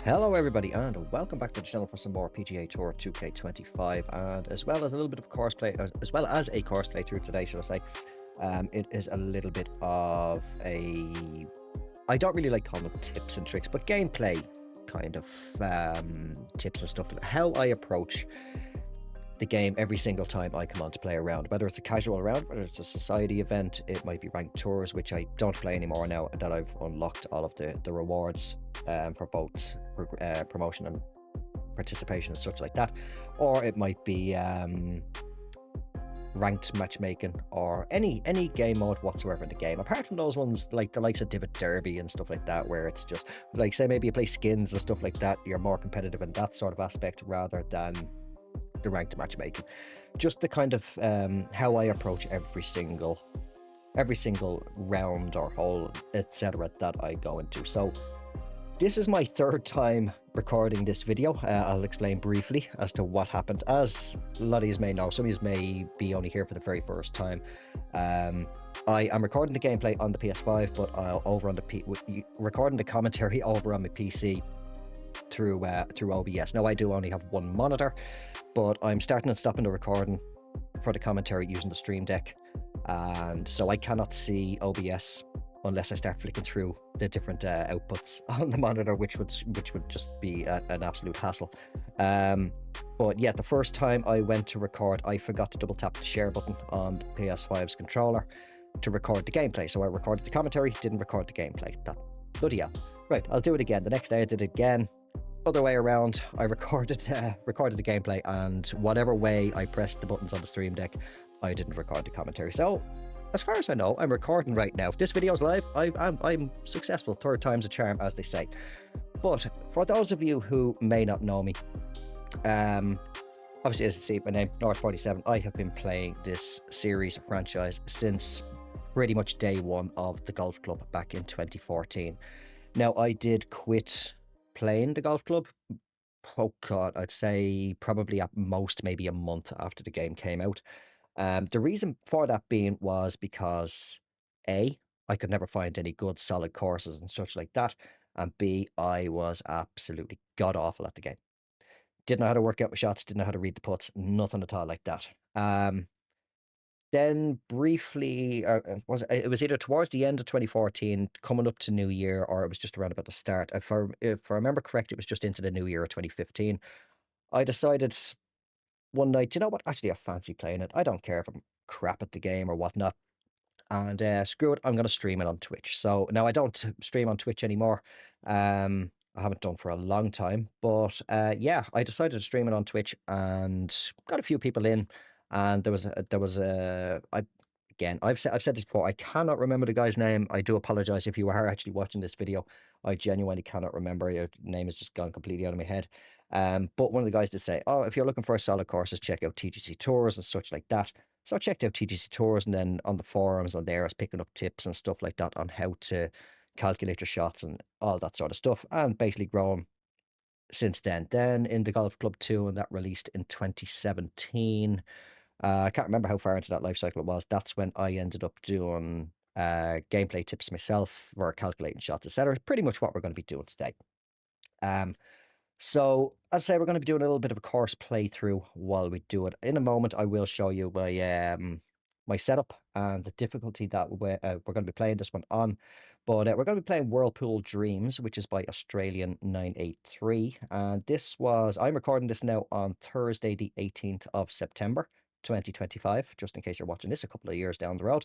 Hello everybody and welcome back to the channel for some more PGA Tour 2K25 and as well as a little bit of course play, as well as a course playthrough today, should I say. It is a little bit of a, I don't really like calling them tips and tricks, but gameplay kind of tips and stuff, how I approach the game every single time I come on to play a round, whether it's a casual round, whether it's a society event. It might be ranked tours, which I don't play anymore now that I've unlocked all of the rewards for both promotion and participation and such like that, or it might be ranked matchmaking or any game mode whatsoever in the game, apart from those ones like the likes of Divot Derby and stuff like that, where it's just like, say maybe you play skins and stuff like that, you're more competitive in that sort of aspect rather than the ranked matchmaking. Just the kind of how I approach every single round or hole, etc., that I go into. So this is my third time recording this video. I'll explain briefly as to what happened. As a lot of you may know, some of you may be only here for the very first time. I am recording the gameplay on the PS5, but over on the recording the commentary over on my PC through OBS. Now I do only have one monitor, but I'm starting and stopping the recording for the commentary using the Stream Deck, and so I cannot see OBS unless I start flicking through the different outputs on the monitor, which would just be an absolute hassle. But yeah, the first time I went to record, I forgot to double tap the share button on the PS5's controller to record the gameplay. So I recorded the commentary, didn't record the gameplay. That bloody hell. Right, I'll do it again. The next day I did it again. Other way around, I recorded the gameplay, and whatever way I pressed the buttons on the Stream Deck, I didn't record the commentary. So as far as I know, I'm recording right now. If this video's live, I'm successful. Third time's a charm, as they say. But for those of you who may not know me, obviously, as you see, my name, North47. I have been playing this series franchise since pretty much day one of the golf club back in 2014. Now, I did quit playing the golf club, oh god, I'd say probably at most maybe a month after the game came out. The reason for that being was because A, I could never find any good solid courses and such like that, and B, I was absolutely god awful at the game. Didn't know how to work out my shots, didn't know how to read the putts, nothing at all like that. Then briefly, it was either towards the end of 2014, coming up to New Year, or it was just around about the start. If I remember correct, it was just into the New Year of 2015. I decided one night, you know what, actually I fancy playing it. I don't care if I'm crap at the game or whatnot. And screw it, I'm going to stream it on Twitch. So now I don't stream on Twitch anymore. I haven't done for a long time. But yeah, I decided to stream it on Twitch and got a few people in. And I've said this before, I cannot remember the guy's name. I do apologize if you are actually watching this video. I genuinely cannot remember. Your name has just gone completely out of my head. But one of the guys did say, oh, if you're looking for solid courses, check out TGC Tours and such like that. So I checked out TGC Tours, and then on the forums on there, I was picking up tips and stuff like that on how to calculate your shots and all that sort of stuff, and basically grown since then. Then in the Golf Club 2, and that released in 2017. I can't remember how far into that life cycle it was. That's when I ended up doing gameplay tips myself for calculating shots, etc. Pretty much what we're going to be doing today. So as I say, we're going to be doing a little bit of a course playthrough while we do it. In a moment, I will show you my my setup and the difficulty that we're going to be playing this one on. But we're going to be playing Whirlpool Dreams, which is by Australian 983. And I'm recording this now on Thursday, the 18th of September. 2025, just in case you're watching this a couple of years down the road.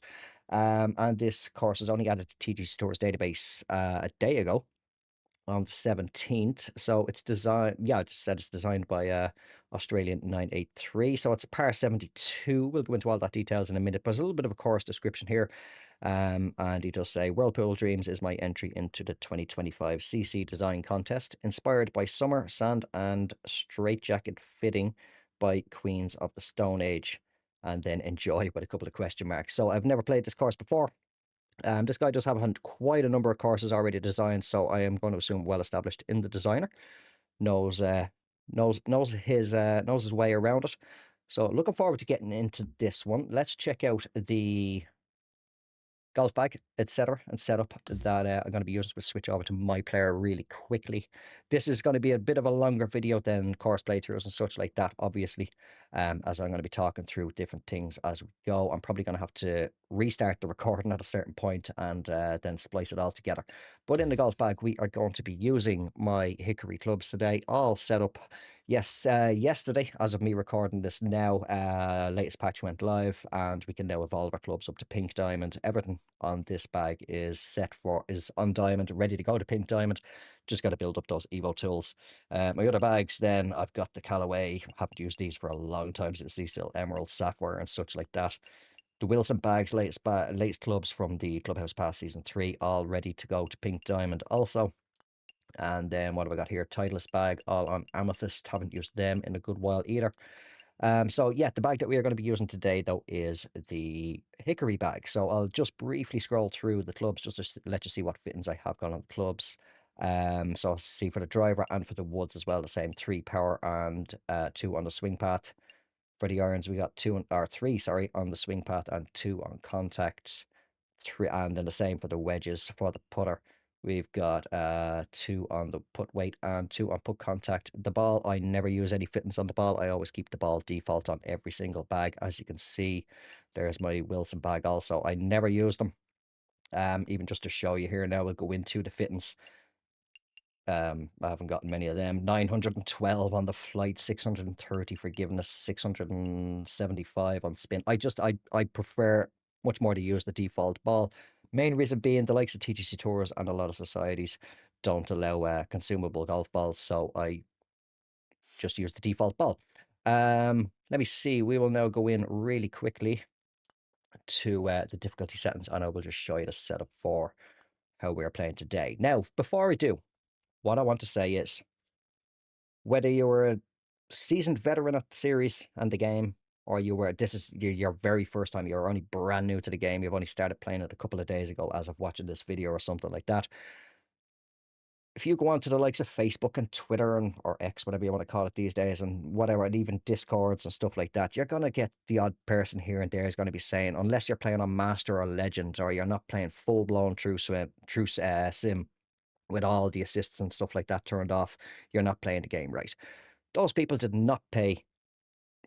And this course is only added to TGC Tours database a day ago on the 17th. So it's designed, yeah, I just said it's designed by Australian 983. So it's a par 72. We'll go into all that details in a minute, but there's a little bit of a course description here. And he does say, Whirlpool Dreams is my entry into the 2025 CC Design Contest, inspired by summer, sand, and straitjacket fitting by Queens of the Stone Age, and then enjoy with a couple of question marks. So I've never played this course before. This guy does have quite a number of courses already designed, so I am going to assume well established in the designer, knows his way around it. So looking forward to getting into this one. Let's check out the golf bag, etc., and setup that I'm going to be using. We'll switch over to my player really quickly. This is going to be a bit of a longer video than course playthroughs and such like that, obviously, as I'm going to be talking through different things as we go. I'm probably going to have to restart the recording at a certain point and then splice it all together. But in the golf bag, we are going to be using my Hickory clubs today, all set up. Yes, yesterday, as of me recording this now, latest patch went live, and we can now evolve our clubs up to pink diamond. Everything on this bag is on diamond, ready to go to pink diamond. Just got to build up those Evo tools. My other bags, then I've got the Callaway. Haven't used these for a long time since these still emerald, sapphire, and such like that. The Wilson bags, latest clubs from the Clubhouse Pass Season 3, all ready to go to pink diamond also. And then what have I got here? Titleist bag, all on amethyst. Haven't used them in a good while either. So yeah, the bag that we are going to be using today, though, is the Hickory bag. So I'll just briefly scroll through the clubs just to let you see what fittings I have got on the clubs. So I'll see for the driver and for the woods as well, the same 3 power and 2 on the swing path. For the irons, we got 3 on the swing path and 2 on contact. 3, and then the same for the wedges. For the putter, we've got 2 on the putt weight and 2 on putt contact. The ball, I never use any fittings on the ball. I always keep the ball default on every single bag. As you can see, there's my Wilson bag also. I never use them. Even just to show you here now, we'll go into the fittings. I haven't gotten many of them. 912 on the flight, 630 forgiveness, 675 on spin. I prefer much more to use the default ball. Main reason being the likes of TGC Tours and a lot of societies don't allow consumable golf balls, so I just use the default ball. Let me see. We will now go in really quickly to the difficulty settings, and I will just show you the setup for how we're playing today. Now, before I do, what I want to say is, whether you were a seasoned veteran at the series and the game, or this is your very first time, you're only brand new to the game, you've only started playing it a couple of days ago as of watching this video or something like that. If you go on to the likes of Facebook and Twitter or X, whatever you want to call it these days, and whatever, and even Discords and stuff like that, you're going to get the odd person here and there is going to be saying, unless you're playing on Master or Legend, or you're not playing full-blown true sim, with all the assists and stuff like that turned off, you're not playing the game right. Those people did not pay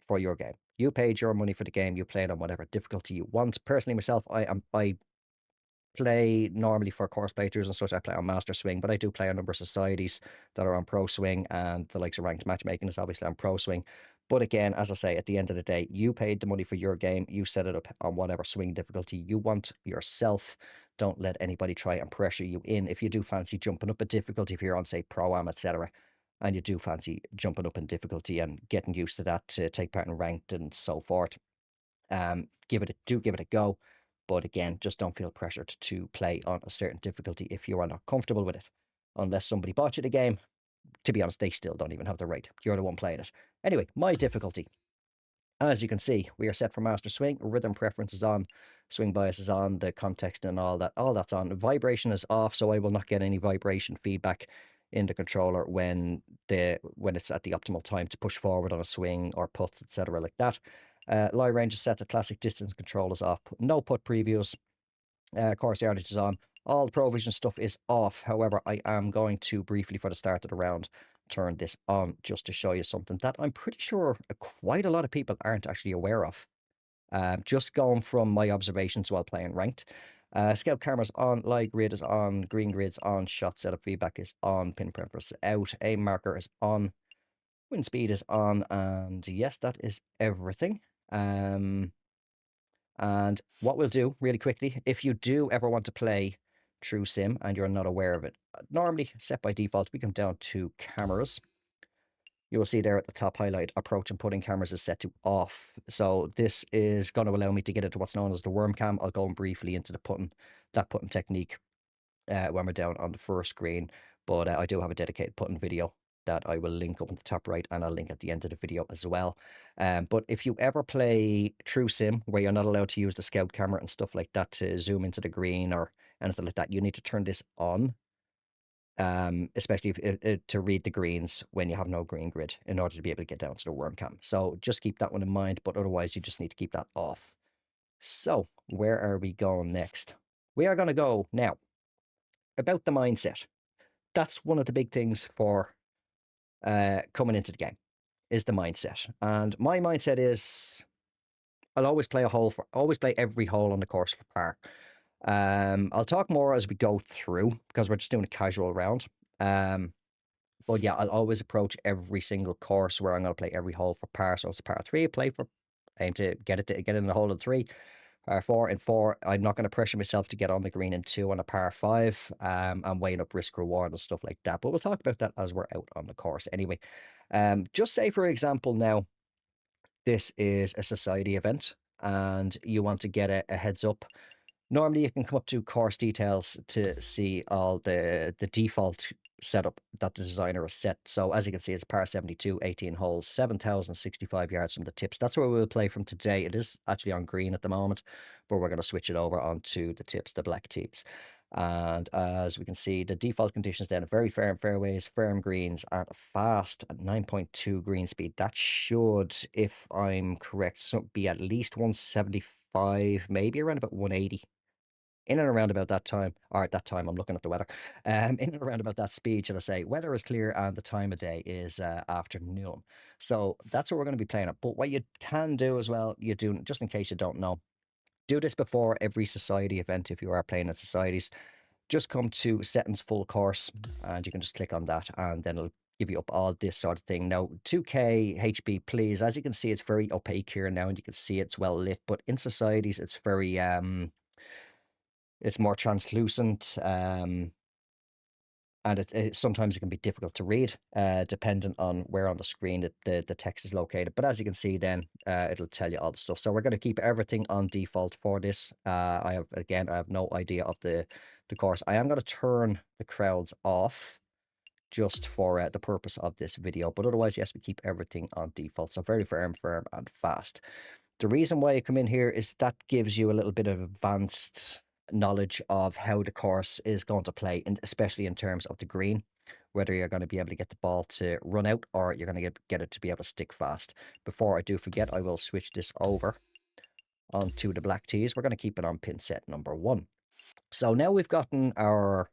for your game. You paid your money for the game. You played on whatever difficulty you want. Personally, myself, I play normally for course playthroughs and such. I play on Master Swing, but I do play a number of societies that are on Pro Swing, and the likes of ranked matchmaking is obviously on Pro Swing. But again, as I say, at the end of the day, you paid the money for your game. You set it up on whatever swing difficulty you want yourself. Don't let anybody try and pressure you in. If you do fancy jumping up a difficulty, if you're on, say, Pro-Am, etc., and you do fancy jumping up in difficulty and getting used to that to take part in ranked and so forth, give it a go. But again, just don't feel pressured to play on a certain difficulty if you are not comfortable with it. Unless somebody bought you the game, to be honest, they still don't even have the right. You're the one playing it. Anyway, my difficulty. As you can see, we are set for Master Swing. Rhythm preference is on. Swing bias is on. The context and all that's on. Vibration is off, so I will not get any vibration feedback in the controller when it's at the optimal time to push forward on a swing or putts, etc. like that. Lie range is set to classic. Distance control is off. No putt previews. Course yardage is on. All the Pro Vision stuff is off. However, I am going to briefly, for the start of the round, turn this on just to show you something that I'm pretty sure quite a lot of people aren't actually aware of. Just going from my observations while playing ranked. Scout cameras on, live grid is on, green grid's on, shot setup feedback is on, pin preference out, aim marker is on, wind speed is on, and yes, that is everything. And what we'll do really quickly, if you do ever want to play True Sim and you're not aware of it, normally set by default, we come down to cameras. You will see there at the top highlight, approach and putting cameras is set to off. So this is going to allow me to get into what's known as the worm cam. I'll go briefly into that putting technique when we're down on the first screen. But I do have a dedicated putting video that I will link up in the top right, and I'll link at the end of the video as well. But if you ever play True Sim, where you're not allowed to use the scout camera and stuff like that to zoom into the green or anything like that, you need to turn this on. Especially to read the greens when you have no green grid in order to be able to get down to the worm cam. So just keep that one in mind, but otherwise you just need to keep that off. So where are we going next? we are going to go now about the mindset. That's one of the big things for coming into the game, is the mindset. And my mindset is I'll always play every hole on the course for par. I'll talk more as we go through because we're just doing a casual round. But yeah, I'll always approach every single course where I'm going to play every hole for par. So it's a par 3, aim to get in the hole in 3. Par 4 and 4, I'm not going to pressure myself to get on the green in 2 on a par 5. I'm weighing up risk reward and stuff like that. But we'll talk about that as we're out on the course anyway. Just say, for example, now this is a society event and you want to get a heads up. Normally you can come up to course details to see all the default setup that the designer has set. So as you can see, it's a par 72, 18 holes, 7,065 yards from the tips. That's where we'll play from today. It is actually on green at the moment, but we're going to switch it over onto the tips, the black tees. And as we can see, the default conditions then are very firm fairways, firm greens, and fast at 9.2 green speed. That should, if I'm correct, be at least 175, maybe around about 180. In and around about that time, or at that time, I'm looking at the weather, in and around about that speed, should I say. Weather is clear and the time of day is afternoon. So that's what we're going to be playing at. But what you can do as well, just in case you don't know, do this before every society event if you are playing at societies. Just come to settings full course and you can just click on that and then it'll give you up all this sort of thing. Now, 2K HB, please. As you can see, it's very opaque here now and you can see it's well lit. But in societies, it's very... it's more translucent, and sometimes it can be difficult to read, depending on where on the screen the text is located. But as you can see, then it'll tell you all the stuff. So we're going to keep everything on default for this. I have no idea of the course. I am going to turn the crowds off just for the purpose of this video. But otherwise, yes, we keep everything on default. So very firm and fast. The reason why I come in here is that gives you a little bit of advanced knowledge of how the course is going to play, and especially in terms of the green, whether you're going to be able to get the ball to run out or you're going to get it to be able to stick fast. Before I do forget, I will switch this over onto the black tees. We're going to keep it on pin set number 1. So now we've gotten our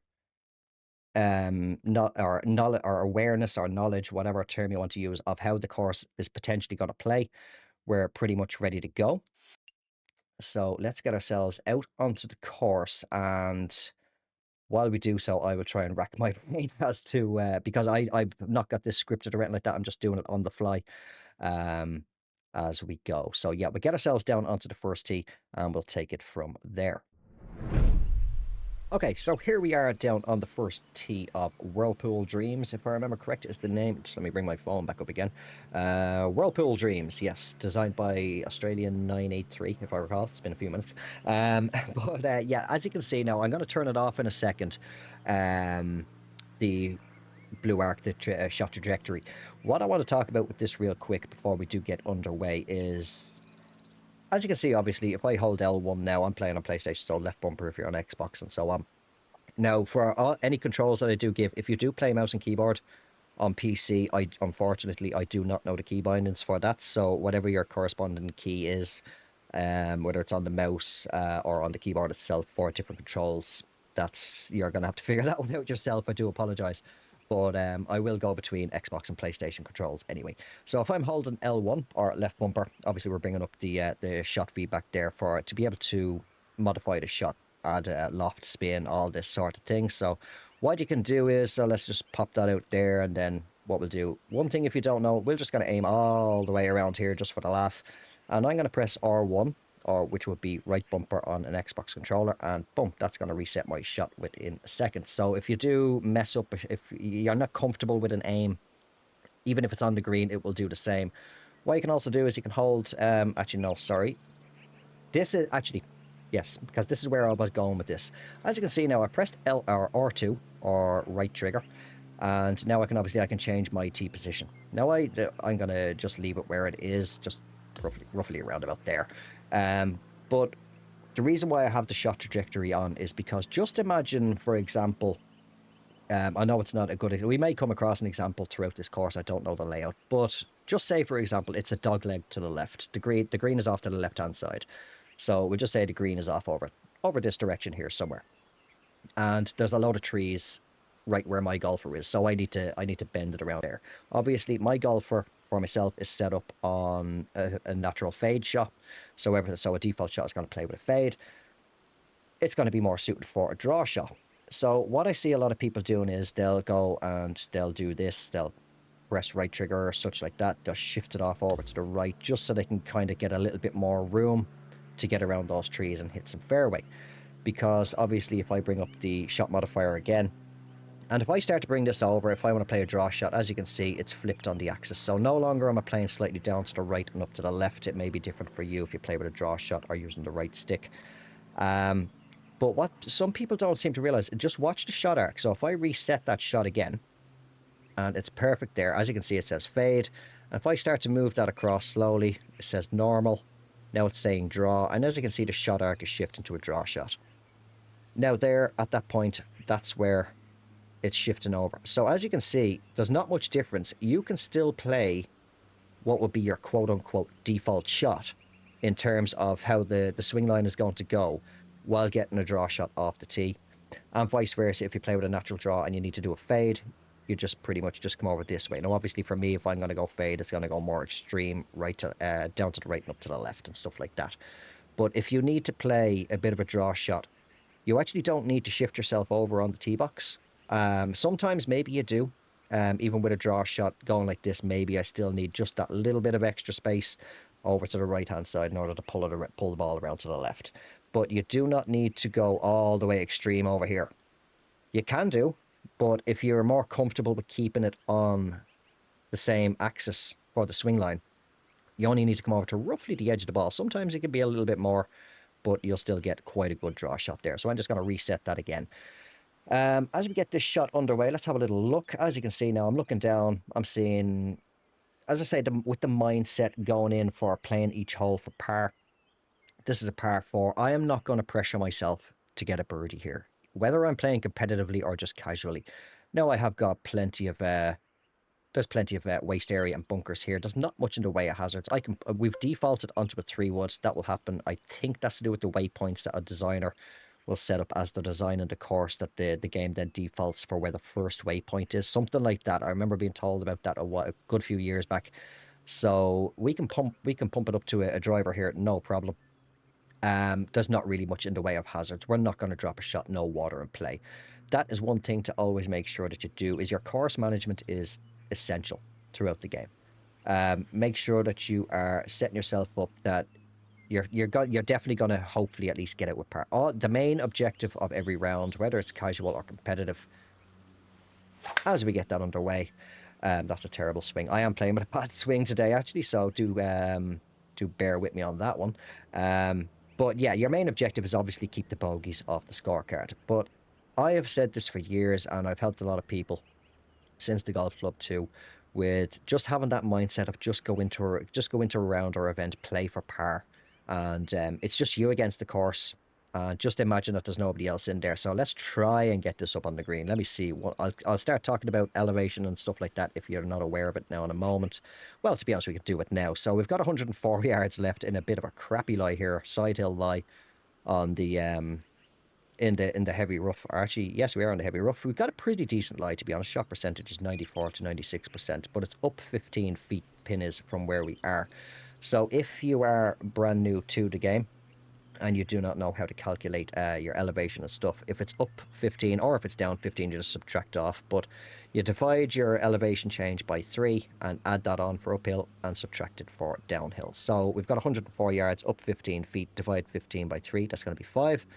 knowledge or awareness or knowledge, whatever term you want to use, of how the course is potentially going to play. We're pretty much ready to go. So let's get ourselves out onto the course, and while we do so, I will try and rack my brain as to, because I've not got this scripted or anything like that, I'm just doing it on the fly as we go. So yeah, we get ourselves down onto the first tee and we'll take it from there. Okay, so here we are down on the first tee of Whirlpool Dreams, if I remember correct is the name. Just let me bring my phone back up again. Whirlpool Dreams, yes, designed by Australian 983, if I recall. It's been a few minutes. But yeah, as you can see now, I'm going to turn it off in a second. The blue arc, the shot trajectory. What I want to talk about with this real quick before we do get underway is... as you can see, obviously, if I hold L1 now, I'm playing on PlayStation, so left bumper if you're on Xbox and so on. Now, for any controls that I do give, if you do play mouse and keyboard on PC, unfortunately, I do not know the key bindings for that. So whatever your corresponding key is, whether it's on the mouse or on the keyboard itself for different controls, you're going to have to figure that one out yourself. I do apologize. But I will go between Xbox and PlayStation controls anyway. So if I'm holding L1 or left bumper, obviously we're bringing up the shot feedback there for to be able to modify the shot, add loft, spin, all this sort of thing. So what you can do is, so let's just pop that out there, and then what we'll do, one thing if you don't know, we're just going to aim all the way around here just for the laugh. And I'm going to press R1, or which would be right bumper on an Xbox controller, and boom, that's going to reset my shot within a second. So if you do mess up, if you're not comfortable with an aim, even if it's on the green, it will do the same. What you can also do is you can hold, actually no, sorry. This is actually, yes, because this is where I was going with this. As you can see now, I pressed L or R2, or right trigger, and now I can change my T position. Now I'm going to just leave it where it is, just roughly around about there. But the reason why I have the shot trajectory on is because just imagine, for example, I know it's not a good example. We may come across an example throughout this course. I don't know the layout, but just say, for example, it's a dog leg to the left. The green is off to the left-hand side. So we'll just say the green is off over over this direction here somewhere. And there's a load of trees right where my golfer is, so I need to bend it around there. Obviously, my golfer for myself is set up on a natural fade shot, so a default shot is going to play with a fade. It's going to be more suited for a draw shot. So what I see a lot of people doing is they'll go and they'll do this, they'll press right trigger or such like that, they'll shift it off over to the right just so they can kind of get a little bit more room to get around those trees and hit some fairway. Because obviously if I bring up the shot modifier again, and if I start to bring this over, if I want to play a draw shot, as you can see, it's flipped on the axis. So no longer am I playing slightly down to the right and up to the left. It may be different for you if you play with a draw shot or using the right stick. But what some people don't seem to realize, just watch the shot arc. So if I reset that shot again, and it's perfect there, as you can see, it says fade. And if I start to move that across slowly, it says normal. Now it's saying draw. And as you can see, the shot arc is shifting to a draw shot. Now there, at that point, that's where it's shifting over. So as you can see, there's not much difference. You can still play what would be your quote-unquote default shot in terms of how the swing line is going to go while getting a draw shot off the tee. And vice versa, if you play with a natural draw and you need to do a fade, you just pretty much just come over this way. Now, obviously for me, if I'm going to go fade, it's going to go more extreme, right to down to the right and up to the left and stuff like that. But if you need to play a bit of a draw shot, you actually don't need to shift yourself over on the tee box. Sometimes maybe you do. Even with a draw shot going like this, maybe I still need just that little bit of extra space over to the right-hand side in order to pull the ball around to the left. But you do not need to go all the way extreme over here. You can do, but if you're more comfortable with keeping it on the same axis for the swing line, you only need to come over to roughly the edge of the ball. Sometimes it can be a little bit more, but you'll still get quite a good draw shot there. So I'm just going to reset that again. As we get this shot underway, let's have a little look. As you can see now, I'm looking down. I'm seeing, as I say, with the mindset going in for playing each hole for par. This is a par 4. I am not going to pressure myself to get a birdie here, whether I'm playing competitively or just casually. Now I have got plenty of there's plenty of waste area and bunkers here. There's not much in the way of hazards. We've defaulted onto a 3 woods. That will happen. I think that's to do with the waypoints that a designer will set up as the design in the course, that the game then defaults for where the first waypoint is. Something like that. I remember being told about that a good few years back. So we can pump it up to a driver here, no problem. There's not really much in the way of hazards. We're not going to drop a shot, no water in play. That is one thing to always make sure that you do, is your course management is essential throughout the game. Make sure that you are setting yourself up that you're definitely going to hopefully at least get it with par. The main objective of every round, whether it's casual or competitive, as we get that underway, that's a terrible swing. I am playing with a bad swing today, actually, so do bear with me on that one. But yeah, your main objective is obviously keep the bogeys off the scorecard. But I have said this for years, and I've helped a lot of people since the golf club too, with just having that mindset of just go into a round or event, play for par, and it's just you against the course. Just imagine that there's nobody else in there. So let's try and get this up on the green. Let me see. I'll start talking about elevation and stuff like that if you're not aware of it now in a moment. Well, to be honest, we can do it now. So we've got 104 yards left in a bit of a crappy lie here, side hill lie on the in the heavy rough. Or actually, yes, we are on the heavy rough. We've got a pretty decent lie, to be honest. Shot percentage is 94 to 96%, but it's up 15 feet pin is from where we are. So if you are brand new to the game and you do not know how to calculate your elevation and stuff, if it's up 15 or if it's down 15, you just subtract off. But you divide your elevation change by 3 and add that on for uphill and subtract it for downhill. So we've got 104 yards, up 15 feet, divide 15 by 3, that's going to be 5.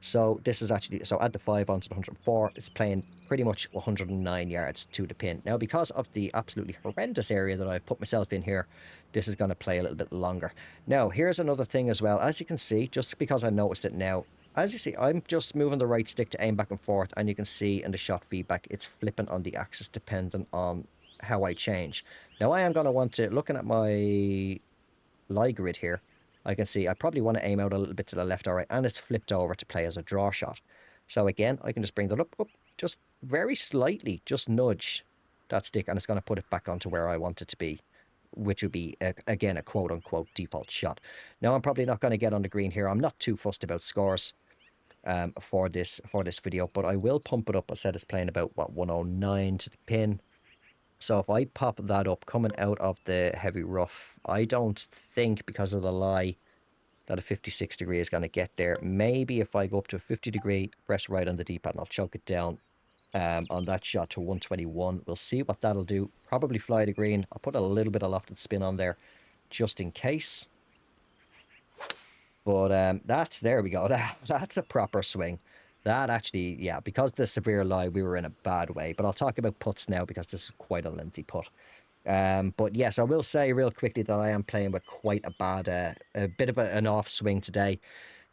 So this is actually, so add the 5 onto the 104, it's playing pretty much 109 yards to the pin. Now, because of the absolutely horrendous area that I've put myself in here, this is going to play a little bit longer. Now, here's another thing as well. As you can see, just because I noticed it now, as you see, I'm just moving the right stick to aim back and forth, and you can see in the shot feedback, it's flipping on the axis dependent on how I change. Now, I am going to want to, looking at my lie grid here, I can see I probably want to aim out a little bit to the left or right, and it's flipped over to play as a draw shot. So again, I can just bring that up, just very slightly, just nudge that stick, and it's going to put it back onto where I want it to be, which would be, again, a quote-unquote default shot. Now, I'm probably not going to get on the green here. I'm not too fussed about scores. for this video, but I will pump it up. I said it's playing about what 109 to the pin. So if I pop that up coming out of the heavy rough, I don't think because of the lie that a 56 degree is going to get there. Maybe if I go up to a 50 degree, press right on the D-pad and I'll choke it down on that shot to 121. We'll see what that'll do. Probably fly the green. I'll put a little bit of lofted spin on there just in case. But there we go. That's a proper swing. That actually, yeah, because the severe lie, we were in a bad way. But I'll talk about putts now because this is quite a lengthy putt. But yes, I will say real quickly that I am playing with quite a bad, a bit of an off swing today.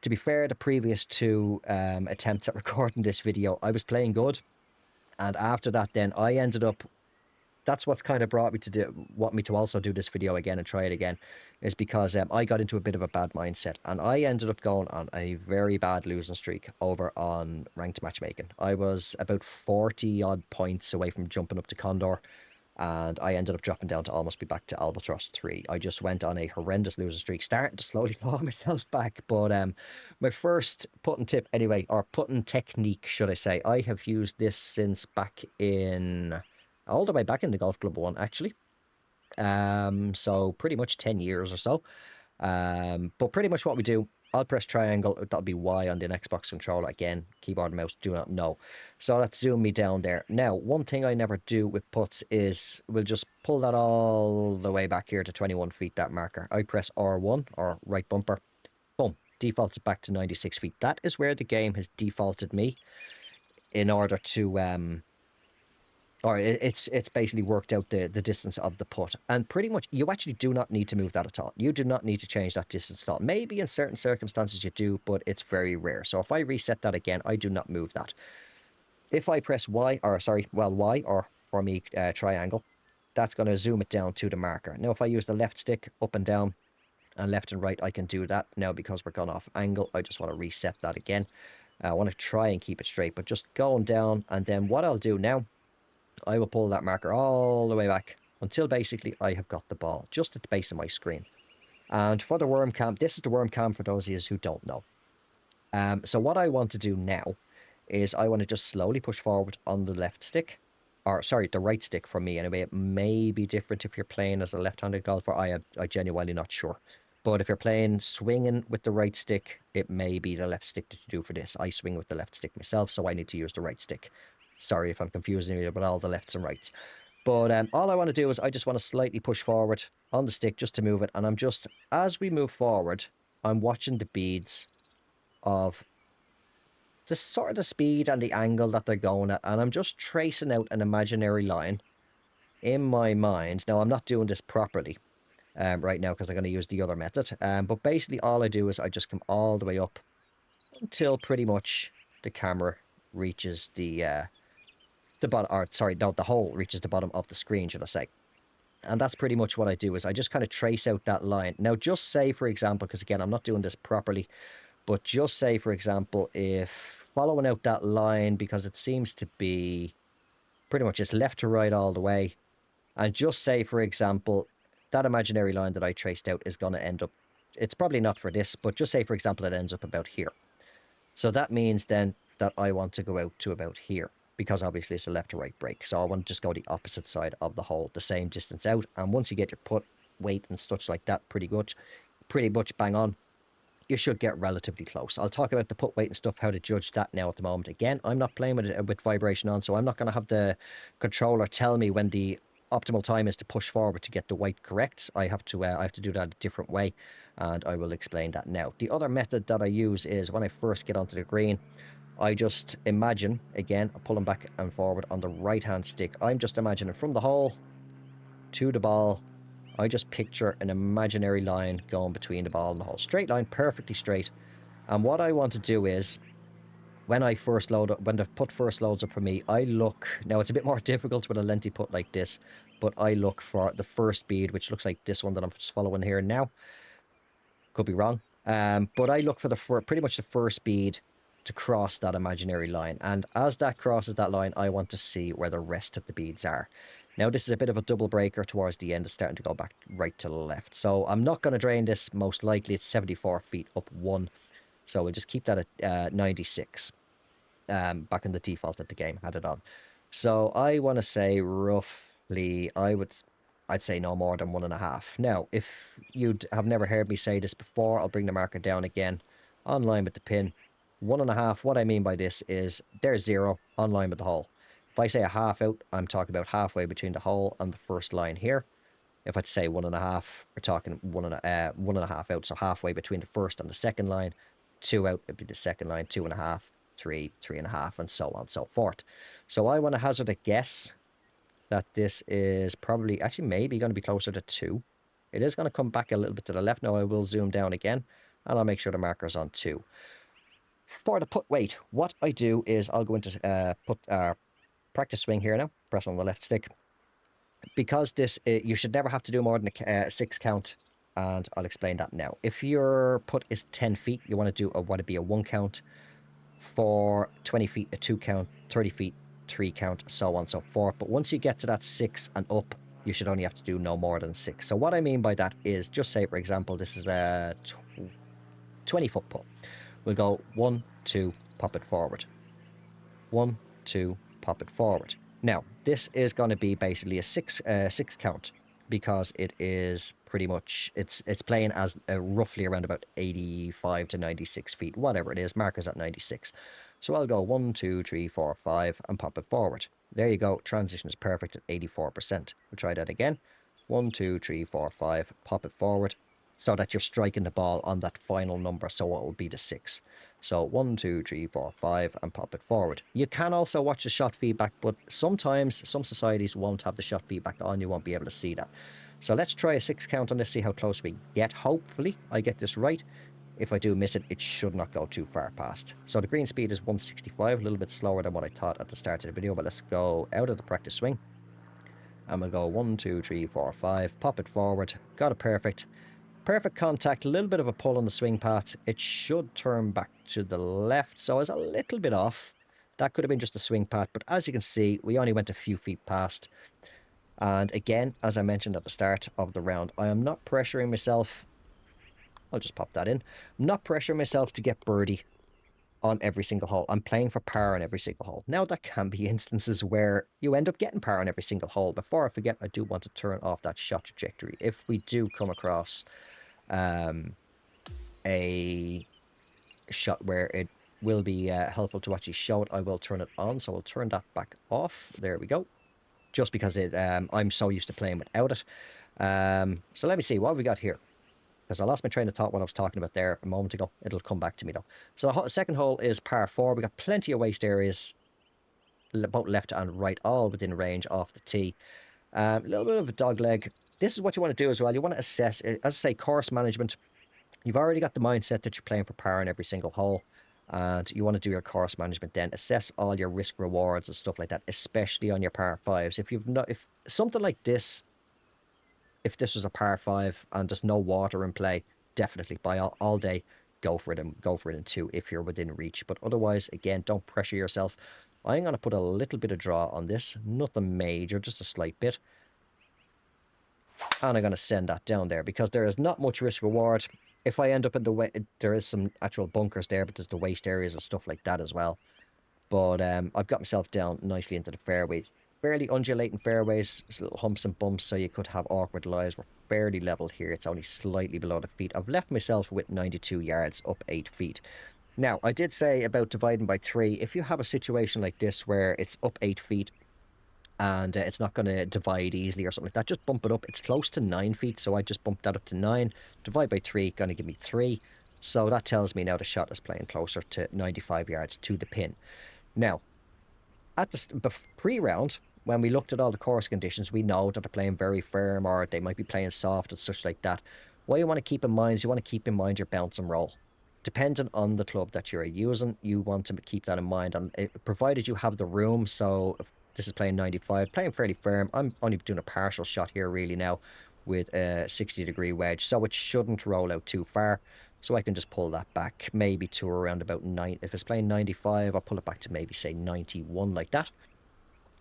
To be fair, the previous two attempts at recording this video, I was playing good. And after that, then I ended up, that's what's kind of brought me to want me to also do this video again and try it again, is because I got into a bit of a bad mindset and I ended up going on a very bad losing streak over on ranked matchmaking. I was about 40 odd points away from jumping up to Condor, and I ended up dropping down to almost be back to Albatross 3. I just went on a horrendous losing streak, starting to slowly claw myself back. But my first putting tip anyway, or putting technique, should I say, I have used this since back in, all the way back in the Golf Club 1, actually. So pretty much 10 years or so. But pretty much what we do, I'll press triangle, that'll be Y on the Xbox controller. Again, keyboard and mouse, do not know. So let's zoom me down there. Now, one thing I never do with putts is we'll just pull that all the way back here to 21 feet, that marker. I press R1, or right bumper, boom, defaults it back to 96 feet. That is where the game has defaulted me in order to, or it's basically worked out the distance of the putt. And pretty much, you actually do not need to move that at all. You do not need to change that distance at all. Maybe in certain circumstances you do, but it's very rare. So if I reset that again, I do not move that. If I press Y, or sorry, well, Y, or for me, triangle, that's going to zoom it down to the marker. Now, if I use the left stick up and down and left and right, I can do that. Now, because we're gone off angle, I just want to reset that again. I want to try and keep it straight, but just going down. And then what I'll do now, I will pull that marker all the way back until basically I have got the ball just at the base of my screen. And for the worm cam, this is the worm cam for those of you who don't know. So what I want to do now is I want to just slowly push forward on the left stick, or sorry, the right stick for me anyway. It may be different if you're playing as a left-handed golfer. I genuinely not sure. But if you're playing swinging with the right stick, it may be the left stick to do for this. I swing with the left stick myself, so I need to use the right stick. Sorry if I'm confusing you about all the lefts and rights. But all I want to do is I just want to slightly push forward on the stick just to move it. And I'm just, as we move forward, I'm watching the beads of the sort of the speed and the angle that they're going at. And I'm just tracing out an imaginary line in my mind. Now, I'm not doing this properly right now because I'm going to use the other method. But basically all I do is I just come all the way up until pretty much the camera reaches the bottom, or sorry, no, the hole reaches the bottom of the screen, should I say. And that's pretty much what I do, is I just kind of trace out that line. Now, just say, for example, because again, I'm not doing this properly, but just say, for example, if following out that line, because it seems to be pretty much just left to right all the way, and just say, for example, that imaginary line that I traced out is going to end up, it's probably not for this, but just say, for example, it ends up about here. So that means then that I want to go out to about here, because obviously it's a left to right break. So I want to just go the opposite side of the hole, the same distance out. And once you get your putt weight and such like that pretty much bang on, you should get relatively close. I'll talk about the putt weight and stuff, how to judge that now at the moment. Again, I'm not playing with vibration on, so I'm not going to have the controller tell me when the optimal time is to push forward to get the weight correct. I have to do that a different way, and I will explain that now. The other method that I use is when I first get onto the green, I just imagine, again, pulling back and forward on the right-hand stick. I'm just imagining from the hole to the ball, I just picture an imaginary line going between the ball and the hole. Straight line, perfectly straight. And what I want to do is, when I first load up, when the putt first loads up for me, I look, now it's a bit more difficult with a lengthy putt like this, but I look for the first bead, which looks like this one that I'm just following here now. Could be wrong. But I look for pretty much the first bead to cross that imaginary line, and as that crosses that line, I want to see where the rest of the beads are. Now, this is a bit of a double breaker towards the end. It's starting to go back right to the left, so I'm not going to drain this. Most likely it's 74 feet up one, So we'll just keep that at 96. Back in the default that the game had it on. So I want to say roughly, I'd say no more than 1.5. Now, if you have never heard me say this before, I'll bring the marker down again, on line with the pin. 1.5, what I mean by this is there's 0 on line with the hole. If I say a half out, I'm talking about halfway between the hole and the first line here. If I'd say 1.5, we're talking 1.5 out, so halfway between the first and the second line. 2 out would be the second line, 2.5. 3, 3.5, and so on and so forth. So I want to hazard a guess that this is probably, actually maybe going to be closer to 2. It is going to come back a little bit to the left. Now I will zoom down again, and I'll make sure the marker's on 2. For the putt weight, what I do is I'll go into practice swing here now, press on the left stick. Because this, you should never have to do more than a 6 count, and I'll explain that now. If your putt is 10 feet, you want to be a 1 count. For 20 feet, a 2 count, 30 feet, 3 count, so on and so forth. But once you get to that 6 and up, you should only have to do no more than 6. So what I mean by that is, just say, for example, this is a 20-foot putt. We'll go 1, 2, pop it forward. 1, 2, pop it forward. Now, this is going to be basically a 6 count, because it is pretty much, it's playing as roughly around about 85 to 96 feet, whatever it is, markers at 96. So I'll go 1, 2, 3, 4, 5 and pop it forward. There you go, transition is perfect at 84%. We'll try that again. 1, 2, 3, 4, 5, pop it forward, so that you're striking the ball on that final number, so it will be the 6. So 1, 2, 3, 4, 5 and pop it forward. You can also watch the shot feedback, but sometimes some societies won't have the shot feedback on, you won't be able to see that. So let's try a 6 count on this, see how close we get. Hopefully I get this right. If I do miss it, it should not go too far past. So the green speed is 165, a little bit slower than what I thought at the start of the video, but let's go out of the practice swing. And we'll go 1, 2, 3, 4, 5, pop it forward, got it perfect. Perfect contact, a little bit of a pull on the swing path. It should turn back to the left, so it's a little bit off. That could have been just a swing path, but as you can see, we only went a few feet past. And again, as I mentioned at the start of the round, I am not pressuring myself. I'll just pop that in. I'm not pressuring myself to get birdie on every single hole. I'm playing for par on every single hole. Now, there can be instances where you end up getting par on every single hole. Before I forget, I do want to turn off that shot trajectory. If we do come across a shot where it will be helpful to actually show it, I will turn it on. So we'll turn that back off. There we go. Just because I'm so used to playing without it. So let me see what we got here, because I lost my train of thought what I was talking about there a moment ago. It'll come back to me though. So the second hole is par 4. We got plenty of waste areas, both left and right, all within range off the tee. A little bit of a dog leg. This is what you want to do as well. You want to assess, as I say, course management. You've already got the mindset that you're playing for par on every single hole, and you want to do your course management then. Assess all your risk rewards and stuff like that, especially on your par 5s. If something like this, if this was a par 5 and there's no water in play, definitely by all day, go for it in 2 if you're within reach. But otherwise, again, don't pressure yourself. I'm going to put a little bit of draw on this, nothing major, just a slight bit. And I'm going to send that down there because there is not much risk reward. If I end up in the way, there is some actual bunkers there, but there's the waste areas and stuff like that as well. But I've got myself down nicely into the fairways. Fairly undulating fairways, there's little humps and bumps, so you could have awkward lies. We're fairly level here. It's only slightly below the feet. I've left myself with 92 yards up 8 feet. Now, I did say about dividing by 3. If you have a situation like this where it's up 8 feet and it's not going to divide easily or something like that, just bump it up. It's close to 9 feet, so I just bumped that up to 9. Divide by 3, going to give me 3. So that tells me now the shot is playing closer to 95 yards to the pin. Now, at the pre-round, when we looked at all the course conditions, we know that they're playing very firm or they might be playing soft and such like that. What you want to keep in mind is you want to keep in mind your bounce and roll. Depending on the club that you're using, you want to keep that in mind. And provided you have the room, so if this is playing 95, playing fairly firm. I'm only doing a partial shot here really now with a 60-degree wedge, so it shouldn't roll out too far. So I can just pull that back maybe to around about 9. If it's playing 95, I'll pull it back to maybe say 91 like that.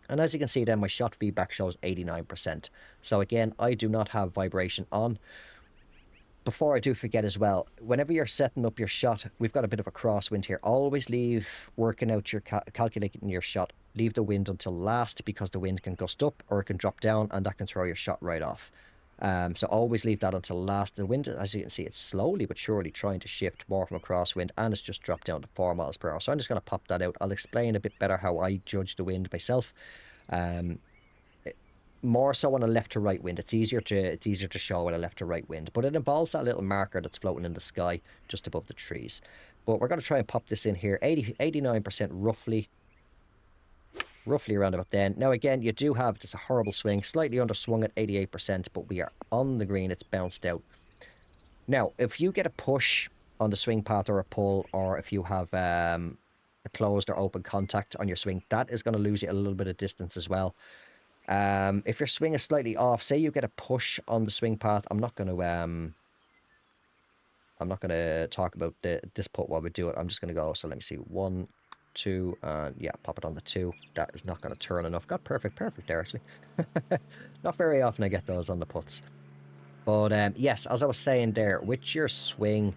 And as you can see then, my shot feedback shows 89%. So again, I do not have vibration on. before I do forget as well, whenever you're setting up your shot, we've got a bit of a crosswind here. Always leave working out your calculating your shot. Leave the wind until last, because the wind can gust up or it can drop down, and that can throw your shot right off. So always leave that until last. The wind, as you can see, it's slowly but surely trying to shift more from a crosswind, and it's just dropped down to 4 miles per hour. So I'm just going to pop that out. I'll explain a bit better how I judge the wind myself. More so on a left to right wind. It's easier to show with a left to right wind, but it involves that little marker that's floating in the sky just above the trees. But we're going to try and pop this in here. 89% roughly around about then. Now again, you do have just a horrible swing, slightly underswung at 88%, but we are on the green. It's bounced out. Now if you get a push on the swing path or a pull, or if you have a closed or open contact on your swing, that is going to lose you a little bit of distance as well. If your swing is slightly off, say you get a push on the swing path, I'm not going to talk about this putt while we do it. I'm just going to go, so let me see, 1, 2, and yeah, pop it on the 2. That is not going to turn enough. Got perfect there actually. Not very often I get those on the putts. But yes, as I was saying there, with your swing,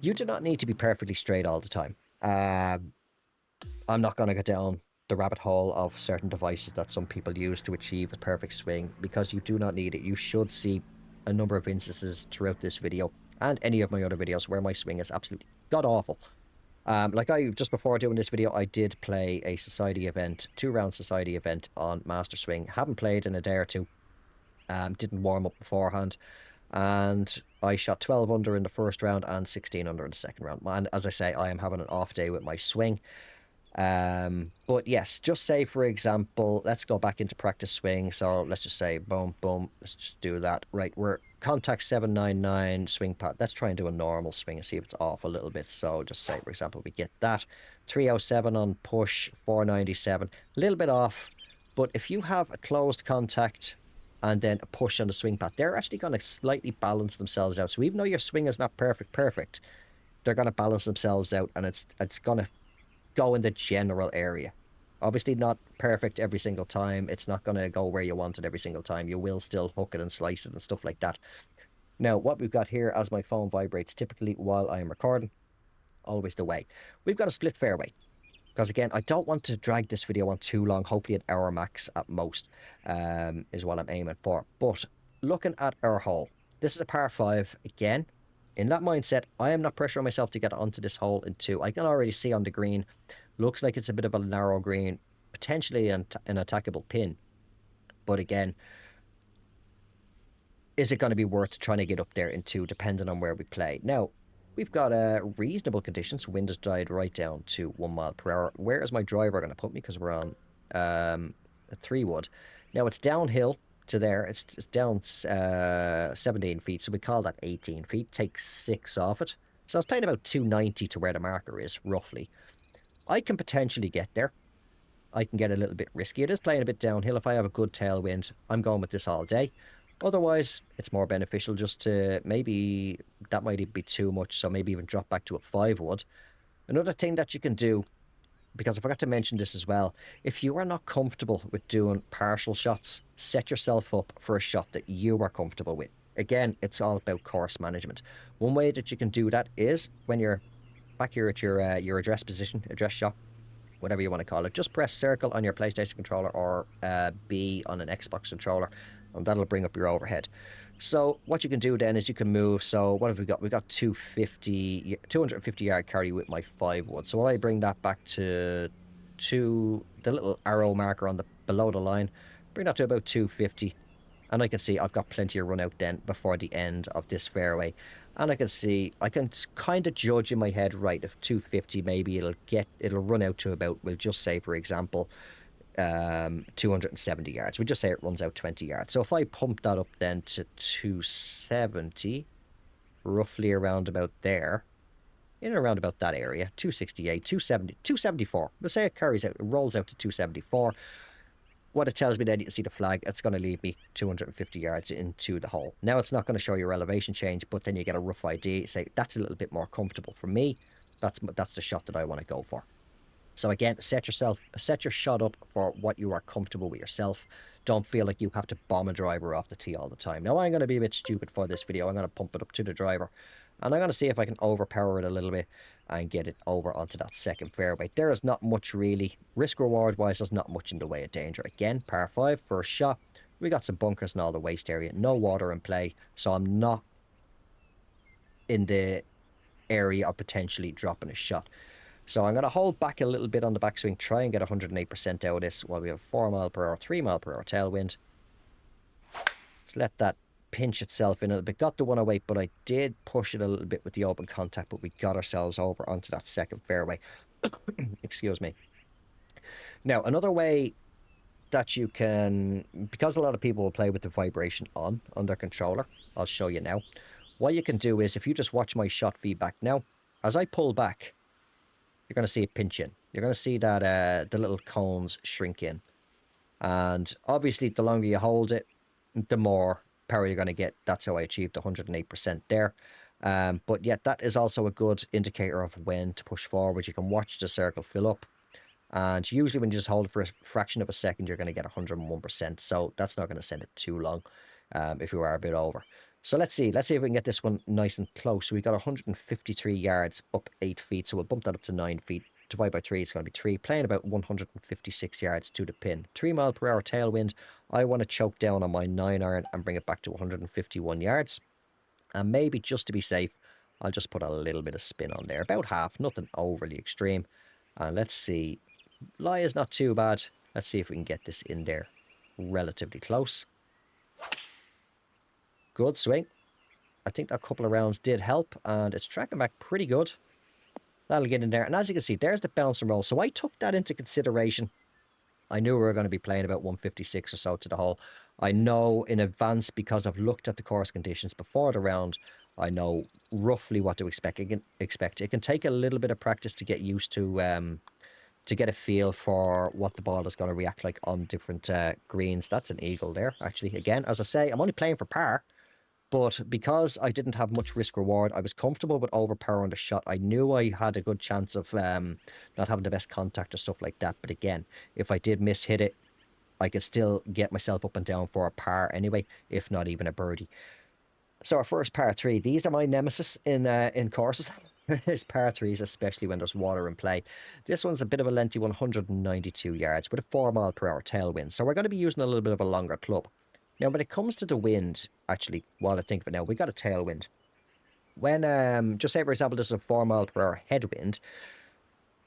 you do not need to be perfectly straight all the time. I'm not going to go down the rabbit hole of certain devices that some people use to achieve a perfect swing, because you do not need it. You should see a number of instances throughout this video and any of my other videos where my swing is absolutely god awful. Like just before doing this video, I did play a society event, 2-round society event on Master Swing. Haven't played in a day or two. Didn't warm up beforehand, and I shot 12 under in the first round and 16 under in the second round. And as I say, I am having an off day with my swing. But yes, just say for example, let's go back into practice swing. So let's just say boom, boom, let's just do that. Right, we're contact 799 swing path. Let's try and do a normal swing and see if it's off a little bit. So just say for example, we get that 307 on push, 497, a little bit off. But if you have a closed contact and then a push on the swing path, they're actually going to slightly balance themselves out. So even though your swing is not perfect, they're going to balance themselves out, and it's going to go in the general area. Obviously not perfect every single time. It's not going to go where you want it every single time. You will still hook it and slice it and stuff like that. Now what we've got here, as my phone vibrates typically while I am recording, always the way, we've got a split fairway, because again, I don't want to drag this video on too long. Hopefully an hour max at most is what I'm aiming for. But looking at our hole, this is a par 5 again. In that mindset, I am not pressuring myself to get onto this hole in 2. I can already see on the green, looks like it's a bit of a narrow green, potentially an attackable pin. But again, is it going to be worth trying to get up there in 2, depending on where we play? Now, we've got reasonable conditions. Wind has died right down to 1 mile per hour. Where is my driver going to put me? Because we're on a 3-wood. Now, it's downhill to there. It's down 17 feet, so we call that 18 feet. Take 6 off it. So I was playing about 290 to where the marker is, roughly. I can potentially get there. I can get a little bit risky. It is playing a bit downhill. If I have a good tailwind, I'm going with this all day. Otherwise, it's more beneficial just to, maybe that might even be too much, so maybe even drop back to a 5-wood. Another thing that you can do, because I forgot to mention this as well, if you are not comfortable with doing partial shots, set yourself up for a shot that you are comfortable with. Again, it's all about course management. One way that you can do that is when you're back here at your address position, address shot, whatever you want to call it, just press circle on your PlayStation controller or B on an Xbox controller, and that'll bring up your overhead. So what you can do then is you can move. So what have we got? We got 250 yard carry with my 5-wood. So I bring that back to the little arrow marker on the below the line, bring that to about 250, and I can see I've got plenty of run out then before the end of this fairway. And I can see, I can kind of judge in my head, right, if 250 maybe it'll run out to about, we'll just say for example 270 yards. We just say it runs out 20 yards. So if I pump that up then to 270, roughly around about there, in and around about that area, 268, 270, 274. We'll say it carries out, it rolls out to 274. What it tells me then, you can see the flag, it's going to leave me 250 yards into the hole. Now it's not going to show your elevation change, but then you get a rough idea. Say that's a little bit more comfortable for me. That's the shot that I want to go for. So again, set your shot up for what you are comfortable with yourself. Don't feel like you have to bomb a driver off the tee all the time. Now, I'm going to be a bit stupid for this video. I'm going to pump it up to the driver, and I'm going to see if I can overpower it a little bit and get it over onto that second fairway. There is not much really. Risk-reward wise, there's not much in the way of danger. Again, par 5, first shot. We got some bunkers and all the waste area. No water in play, so I'm not in the area of potentially dropping a shot. So I'm going to hold back a little bit on the backswing, try and get 108% out of this while we have 4 mile per hour, 3 mile per hour tailwind. Let's let that pinch itself in a little bit. Got the 108, but I did push it a little bit with the open contact, but we got ourselves over onto that second fairway. Excuse me. Now, another way that you can, because a lot of people will play with the vibration on their controller, I'll show you now. What you can do is, if you just watch my shot feedback now, as I pull back, you're going to see it pinch in. You're going to see that the little cones shrink in. And obviously, the longer you hold it, the more power you're going to get. That's how I achieved 108% there. But yet, that is also a good indicator of when to push forward. You can watch the circle fill up. And usually when you just hold it for a fraction of a second, you're going to get 101%. So that's not going to send it too long if you are a bit over. So let's see if we can get this one nice and close. So we got 153 yards up 8 feet. So we'll bump that up to 9 feet. Divide by 3, it's going to be 3. Playing about 156 yards to the pin. 3 mile per hour tailwind. I want to choke down on my 9 iron and bring it back to 151 yards. And maybe just to be safe, I'll just put a little bit of spin on there. About half, nothing overly extreme. And let's see. Lie is not too bad. Let's see if we can get this in there relatively close. Good swing. I think that couple of rounds did help, and it's tracking back pretty good. That'll get in there. And as you can see, there's the bounce and roll. So I took that into consideration. I knew we were going to be playing about 156 or so to the hole. I know in advance, because I've looked at the course conditions before the round, I know roughly what to expect. It can take a little bit of practice to get used to get a feel for what the ball is going to react like on different greens. That's an eagle there, actually. Again, as I say, I'm only playing for par. But because I didn't have much risk-reward, I was comfortable with overpowering the shot. I knew I had a good chance of not having the best contact or stuff like that. But again, if I did miss-hit it, I could still get myself up and down for a par anyway, if not even a birdie. So our first par 3. These are my nemesis in courses. It's par 3s, especially when there's water in play. This one's a bit of a lengthy 192 yards with a 4 mile per hour tailwind. So we're going to be using a little bit of a longer club. Now, when it comes to the wind, actually, while I think of it now, we got a tailwind. When, just say, for example, this is a 4 mile per hour headwind,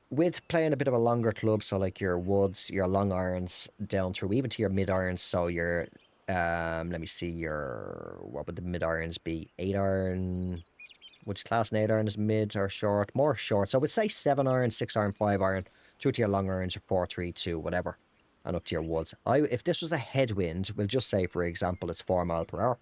with playing a bit of a longer club, so like your woods, your long irons down through, even to your mid irons, so your, let me see, what would the mid irons be? 8 iron, which class an 8 iron is mid or short? More short. So I would say 7 iron, 6 iron, 5 iron, through to your long irons, your 4, 3, 2, whatever. And up to your woods. If this was a headwind, we'll just say, for example, it's 4 mile per hour.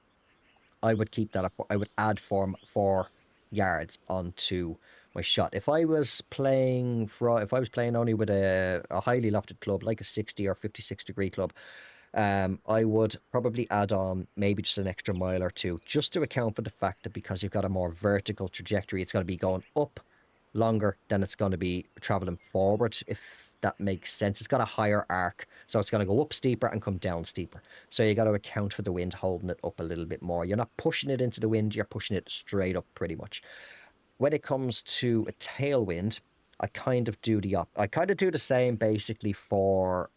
I would keep that up. I would add 4 yards onto my shot. If I was playing only with a highly lofted club, like a 60 or 56 degree club, I would probably add on maybe just an extra mile or 2, just to account for the fact that because you've got a more vertical trajectory, it's going to be going up longer than it's going to be traveling forward, if that makes sense. It's got a higher arc, so it's going to go up steeper and come down steeper. So you got to account for the wind holding it up a little bit more. You're not pushing it into the wind, you're pushing it straight up pretty much. When it comes to a tailwind, I kind of do the same basically for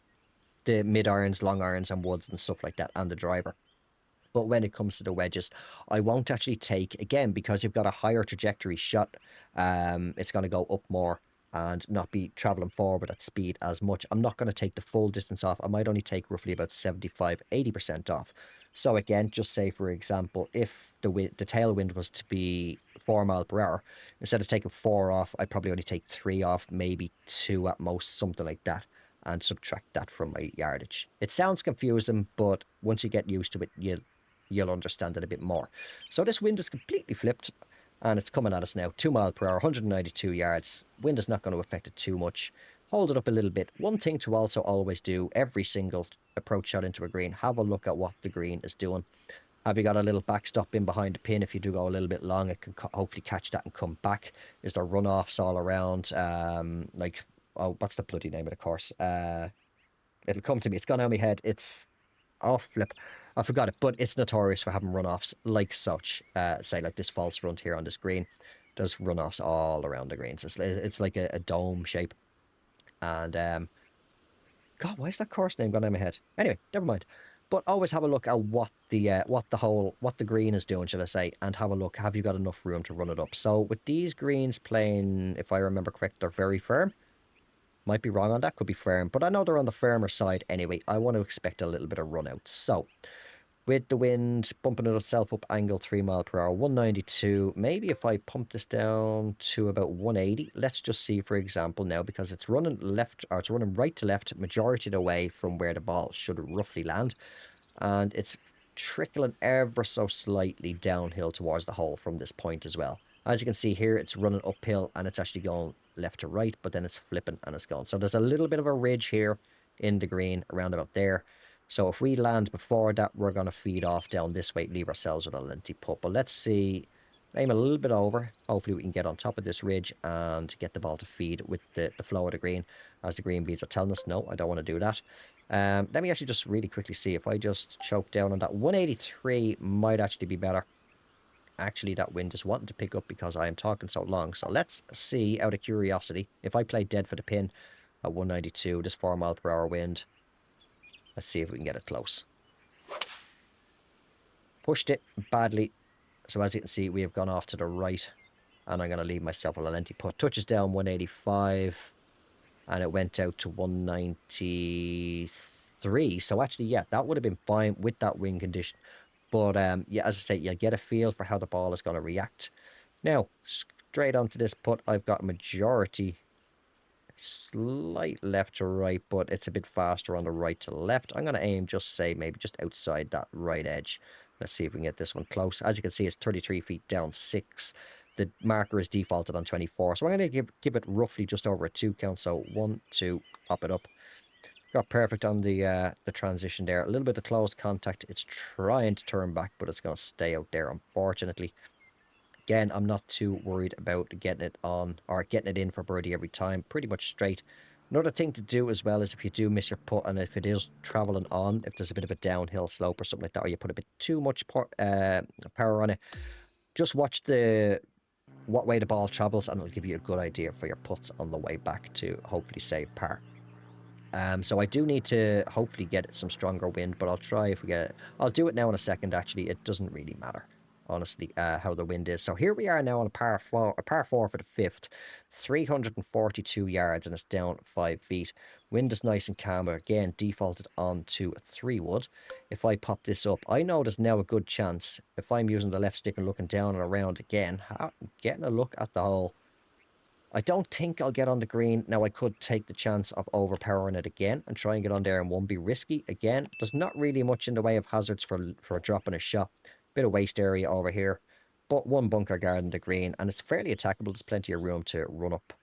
the mid irons, long irons and woods and stuff like that, and the driver. But when it comes to the wedges, I won't actually take, again, because you've got a higher trajectory shot, it's going to go up more and not be traveling forward at speed as much. I'm not going to take the full distance off. I might only take roughly about 75-80% off. So again, just say, for example, if the tailwind was to be 4 mile per hour, instead of taking 4 off, I'd probably only take 3 off, maybe 2 at most, something like that, and subtract that from my yardage. It sounds confusing, but once you get used to it, you'll understand it a bit more. So this wind is completely flipped, and it's coming at us now. 2 mile per hour, 192 yards. Wind is not going to affect it too much. Hold it up a little bit. One thing to also always do, every single approach shot into a green, have a look at what the green is doing. Have you got a little backstop in behind the pin? If you do go a little bit long, it can hopefully catch that and come back. Is there runoffs all around? Like oh, what's the bloody name of the course? It'll come to me. It's gone out of my head. It's, oh, flip. I forgot it, but it's notorious for having runoffs like such. Say like this false front here on this green. There's runoffs all around the greens. It's like a dome shape. And God, why is that course name gone out of my head? Anyway, never mind. But always have a look at what the green is doing, should I say, and have a look. Have you got enough room to run it up? So with these greens playing, if I remember correct, they're very firm. Might be wrong on that, could be firm, but I know they're on the firmer side anyway. I want to expect a little bit of run out. So with the wind bumping itself up angle 3 mile per hour, 192. Maybe if I pump this down to about 180, let's just see, for example, now, because it's running left, or it's running right to left majority of the way from where the ball should roughly land. And it's trickling ever so slightly downhill towards the hole from this point as well. As you can see here, it's running uphill and it's actually going left to right, but then it's flipping and it's gone. So there's a little bit of a ridge here in the green around about there. So if we land before that, we're going to feed off down this way, leave ourselves with a lengthy putt. But let's see, aim a little bit over. Hopefully we can get on top of this ridge and get the ball to feed with the flow of the green, as the green beads are telling us, no, I don't want to do that. Let me actually just really quickly see if I just choke down on that. 183 might actually be better. Actually, that wind is wanting to pick up because I am talking so long. So let's see, out of curiosity, if I play dead for the pin at 192, this 4 mile per hour wind. Let's see if we can get it close. Pushed it badly. So as you can see, we have gone off to the right. And I'm going to leave myself a lengthy putt. Touches down 185. And it went out to 193. So actually, yeah, that would have been fine with that wind condition. But yeah, as I say, you get a feel for how the ball is going to react. Now, straight onto this putt, I've got majority slight left to right, but it's a bit faster on the right to left. I'm going to aim just say maybe just outside that right edge. Let's see if we can get this one close. As you can see, it's 33 feet down 6. The marker is defaulted on 24. So I'm going to give it roughly just over a 2 count. So 1, 2, pop it up. Got perfect on the transition there. A little bit of close contact. It's trying to turn back, but it's going to stay out there, unfortunately. Again, I'm not too worried about getting it on or getting it in for birdie every time. Pretty much straight. Another thing to do as well is if you do miss your putt and if it is traveling on, if there's a bit of a downhill slope or something like that, or you put a bit too much power on it, just watch what way the ball travels and it'll give you a good idea for your putts on the way back to hopefully save par. So I do need to hopefully get some stronger wind, but I'll try if we get it. I'll do it now in a second, actually. It doesn't really matter, honestly, how the wind is. So here we are now on a par 4 for the 5th, 342 yards, and it's down 5 feet. Wind is nice and calm, but again, defaulted on to a 3 wood. If I pop this up, I know there's now a good chance, if I'm using the left stick and looking down and around again, getting a look at the hole. I don't think I'll get on the green. Now, I could take the chance of overpowering it again and try and get on there and won't be risky. Again, there's not really much in the way of hazards for dropping a shot. Bit of waste area over here, but 1 bunker guarding the green, and it's fairly attackable. There's plenty of room to run up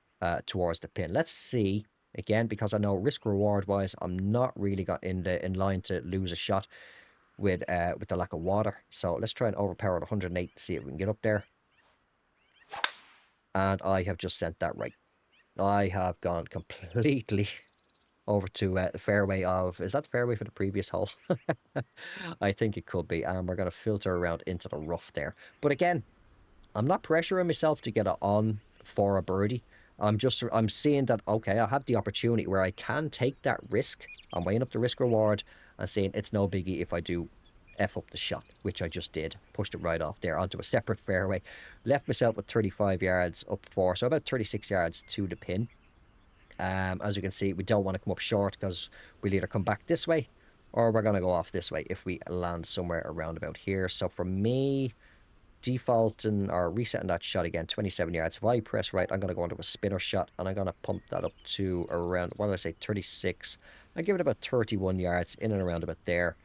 towards the pin. Let's see, again, because I know risk-reward-wise, I'm not really got in line to lose a shot with the lack of water. So let's try and overpower at 108 to see if we can get up there. And I have just sent that right. I have gone completely over to the fairway of... Is that the fairway for the previous hole? I think it could be. And we're going to filter around into the rough there. But again, I'm not pressuring myself to get it on for a birdie. I'm seeing that, okay, I have the opportunity where I can take that risk. I'm weighing up the risk reward and saying it's no biggie if I do F up the shot, which I just did. Pushed it right off there onto a separate fairway. Left myself with 35 yards up 4, so about 36 yards to the pin. As you can see, we don't want to come up short because we'll either come back this way or we're going to go off this way if we land somewhere around about here. So for me, defaulting or resetting that shot again, 27 yards. If I press right, I'm going to go into a spinner shot and I'm going to pump that up to around, what did I say, 36. I give it about 31 yards in and around about there.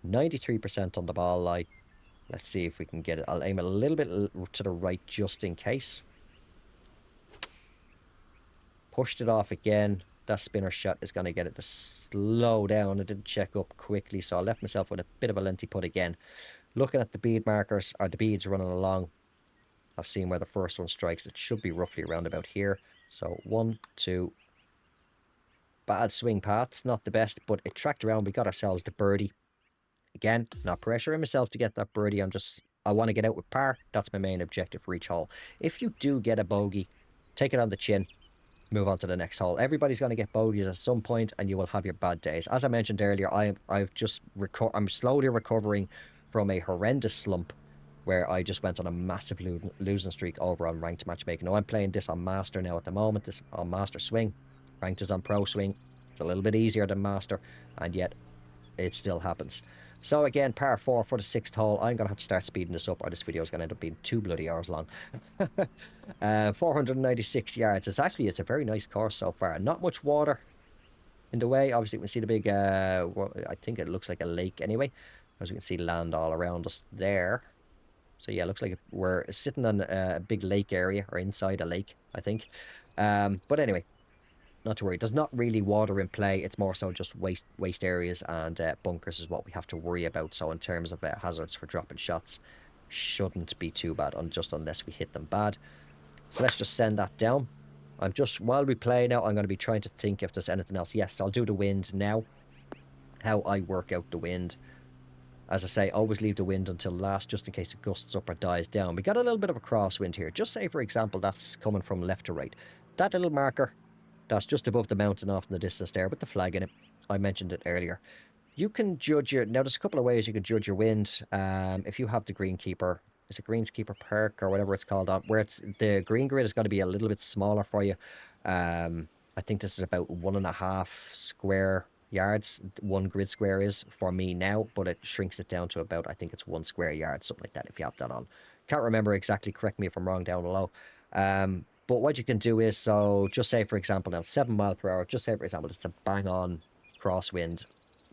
93% on the ball lie. Let's see if we can get it. I'll aim a little bit to the right just in case. Pushed it off again. That spinner shot is going to get it to slow down. I didn't check up quickly, so I left myself with a bit of a lengthy putt again. Looking at the bead markers, or the beads running along, I've seen where the first one strikes. It should be roughly around about here. So 1, 2, bad swing paths, not the best, but it tracked around. We got ourselves the birdie. Again, not pressuring myself to get that birdie. I want to get out with par. That's my main objective for each hole. If you do get a bogey, take it on the chin, move on to the next hole. Everybody's going to get bogeys at some point, and you will have your bad days. As I mentioned earlier, I'm slowly recovering from a horrendous slump where I just went on a massive losing streak over on ranked matchmaking. Now I'm playing this on master now at the moment. This on master swing. Ranked is on pro swing. It's a little bit easier than master, and yet it still happens. So again, par 4 for the 6th hole. I'm going to have to start speeding this up, or this video is going to end up being 2 bloody hours long. 496 yards. It's a very nice course so far. Not much water in the way. Obviously, we can see the big, I think it looks like a lake anyway, as we can see land all around us there. So yeah, it looks like we're sitting on a big lake area, or inside a lake, I think. But anyway, not to worry. There's not really water in play. It's more so just waste areas and bunkers is what we have to worry about. So in terms of hazards for dropping shots, shouldn't be too bad, just unless we hit them bad. So let's just send that down. While we play now, I'm going to be trying to think if there's anything else. Yes, I'll do the wind now. How I work out the wind. As I say, always leave the wind until last, just in case it gusts up or dies down. We got a little bit of a crosswind here. Just say, for example, that's coming from left to right. That little marker, that's just above the mountain off in the distance there with the flag in it. I mentioned it earlier. You can judge now there's a couple of ways you can judge your wind. If you have the greenkeeper, is it greenskeeper perk or whatever it's called, where the green grid is going to be a little bit smaller for you. I think this is about 1.5 square yards. 1 grid square is for me now, but it shrinks it down to about, I think it's 1 square yard, something like that, if you have that on. Can't remember exactly, correct me if I'm wrong down below. But what you can do is, so just say for example now 7 mile per hour, just say for example it's a bang on crosswind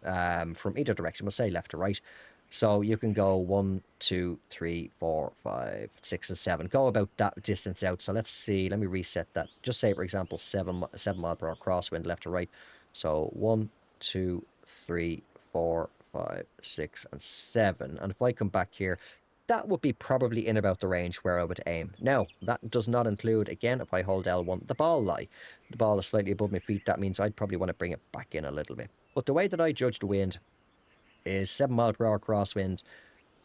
from either direction, we'll say left to right. So you can go 1, 2, 3, 4, 5, 6, and 7. Go about that distance out. So let's see, let me reset that. Just say for example 7 mile per hour crosswind left to right. So 1, 2, 3, 4, 5, 6, and 7. And if I come back here, that would be probably in about the range where I would aim. Now, that does not include, again, if I hold L1, the ball lie. The ball is slightly above my feet. That means I'd probably want to bring it back in a little bit. But the way that I judge the wind is 7 mile per hour crosswind,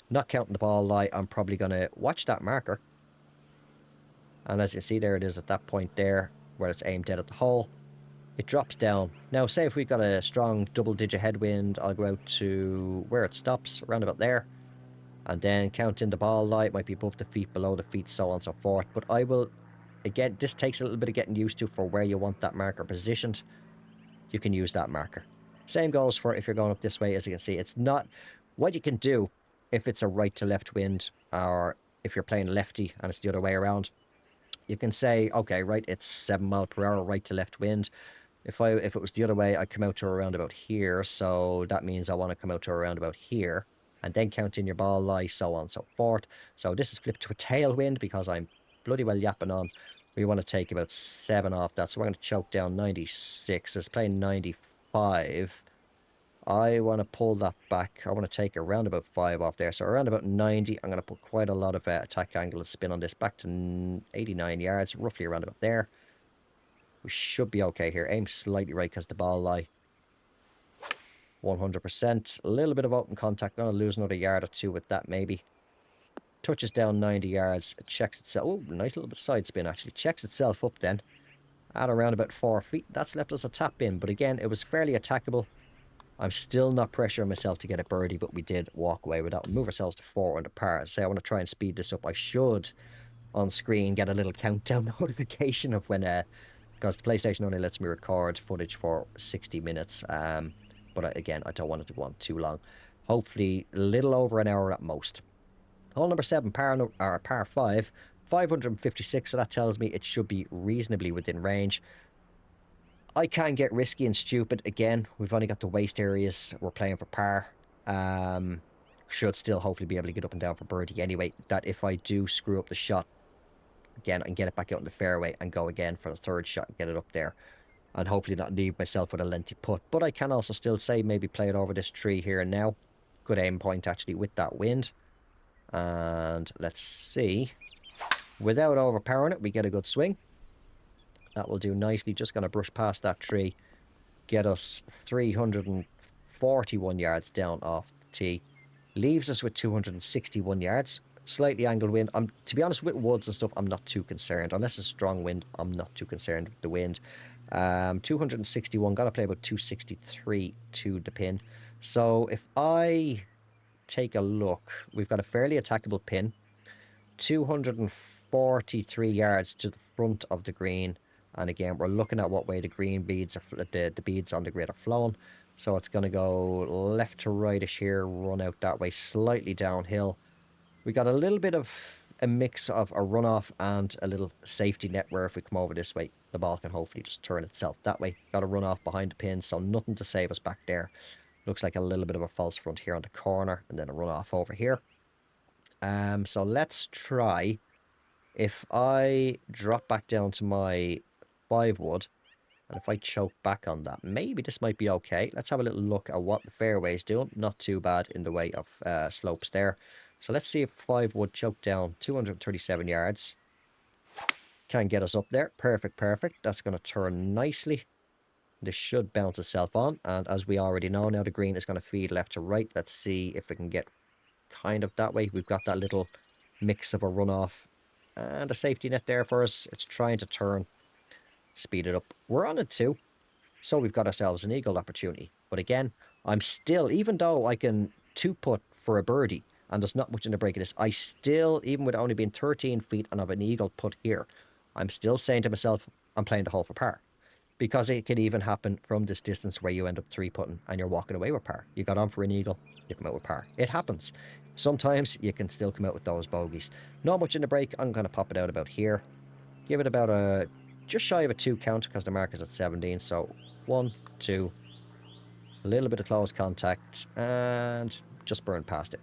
not counting the ball lie. I'm probably going to watch that marker. And as you see, there it is at that point there, where it's aimed dead at the hole. It drops down. Now, say if we've got a strong double-digit headwind, I'll go out to where it stops, around about there. And then count in the ball lie. It might be above the feet, below the feet, so on and so forth. But I will, again, this takes a little bit of getting used to for where you want that marker positioned. You can use that marker. Same goes for if you're going up this way. As you can see, it's not what you can do if it's a right to left wind, or if you're playing lefty and it's the other way around. You can say, okay, right, it's 7 mile per hour right to left wind. If it was the other way, I'd come out to around about here. So that means I want to come out to around about here. And then count in your ball lie, so on and so forth. So this is flipped to a tailwind because I'm bloody well yapping on. We want to take about 7 off that. So we're going to choke down 96. It's playing 95. I want to pull that back. I want to take around about 5 off there. So around about 90. I'm going to put quite a lot of attack angle and spin on this back to 89 yards, roughly around about there. We should be okay here. Aim slightly right because the ball lie. 100%. A little bit of open contact. Going to lose another yard or 2 with that maybe. Touches down 90 yards. It checks itself. Oh, nice little bit of side spin actually. Checks itself up then. At around about 4 feet. That's left us a tap in. But again, it was fairly attackable. I'm still not pressuring myself to get a birdie, but we did walk away with that. We'll move ourselves to 4 under par. Say I want to try and speed this up. I should, on screen, get a little countdown notification of when... because the PlayStation only lets me record footage for 60 minutes. But again, I don't want it to go on too long. Hopefully, a little over an hour at most. Hole number 7, par 5, 556. So that tells me it should be reasonably within range. I can get risky and stupid. Again, we've only got the waste areas. We're playing for par. Should still hopefully be able to get up and down for birdie anyway. That if I do screw up the shot, again, I can get it back out in the fairway and go again for the 3rd shot and get it up there. And hopefully not leave myself with a lengthy putt. But I can also still say maybe play it over this tree here and now. Good aim point actually with that wind. And let's see. Without overpowering it, we get a good swing. That will do nicely. Just going to brush past that tree. get us 341 yards down off the tee. Leaves us with 261 yards. Slightly angled wind. To be honest, with woods and stuff, I'm not too concerned. Unless it's strong wind, I'm not too concerned with the wind. 261, got to play about 263 to the pin. So if I take a look, we've got a fairly attackable pin. 243 yards to the front of the green. And again, we're looking at what way the green beads are, the beads on the grid are flowing. So it's going to go left to rightish here, run out that way, slightly downhill. We got a little bit of a mix of a runoff and a little safety net where if we come over this way, the ball can hopefully just turn itself that way. Got a runoff behind the pin, so nothing to save us back there. Looks like a little bit of a false front here on the corner, and then a runoff over here. So let's try, if I drop back down to my 5 wood, and if I choke back on that, maybe this might be okay. Let's have a little look at what the fairway is doing. Not too bad in the way of slopes there. So let's see if 5 wood choke down 237 yards. Can get us up there. Perfect, perfect. That's going to turn nicely. This should bounce itself on. And as we already know, now the green is going to feed left to right. Let's see if we can get kind of that way. We've got that little mix of a runoff and a safety net there for us. It's trying to turn. Speed it up. We're on it too. So we've got ourselves an eagle opportunity. But again, I'm still, even though I can 2-putt for a birdie, and there's not much in the break of this, I still, even with only being 13 feet and have an eagle putt here, I'm still saying to myself, I'm playing the hole for par. Because it can even happen from this distance where you end up 3-putting and you're walking away with par. You got on for an eagle, you come out with par. It happens. Sometimes you can still come out with those bogeys. Not much in the break. I'm going to pop it out about here. Give it about a just shy of a 2 count because the marker's at 17. So 1, 2, a little bit of close contact and just burn past it.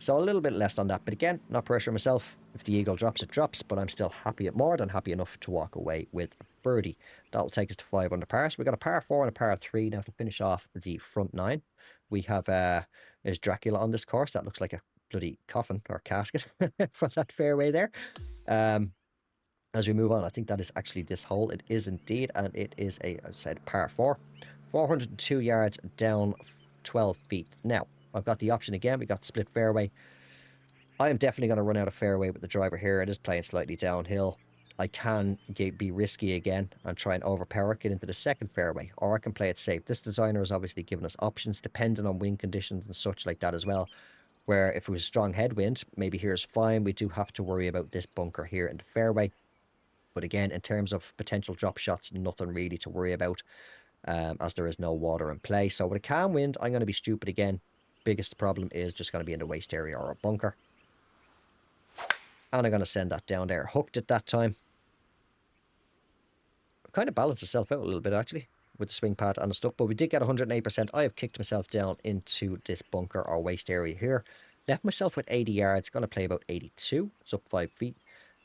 So a little bit less on that, but again, not pressure myself. If the eagle drops, it drops, but I'm still happy, more than happy enough to walk away with a birdie. That'll take us to 5 under par. So we've got a par 4 and a par 3 now to finish off the front 9. We have there's Dracula on this course. That looks like a bloody coffin or casket for that fairway there. As we move on, I think that is actually this hole. It is indeed, and it is a, as I said, par 4. 402 yards down 12 feet. Now, I've got the option again. We got split fairway. I am definitely going to run out of fairway with the driver here. It is playing slightly downhill. I can be risky again and try and overpower it, get into the second fairway, or I can play it safe. This designer has obviously given us options depending on wind conditions and such like that as well, where if it was a strong headwind, maybe here's fine. We do have to worry about this bunker here in the fairway. But again, in terms of potential drop shots, nothing really to worry about, as there is no water in play. So with a calm wind, I'm going to be stupid again. Biggest problem is just going to be in the waist area or a bunker. And I'm going to send that down there. Hooked it that time. Kind of balanced itself out a little bit, actually, with the swing pad and the stuff. But we did get 108%. I have kicked myself down into this bunker or waist area here. Left myself with 80 yards. Going to play about 82. It's up 5 feet.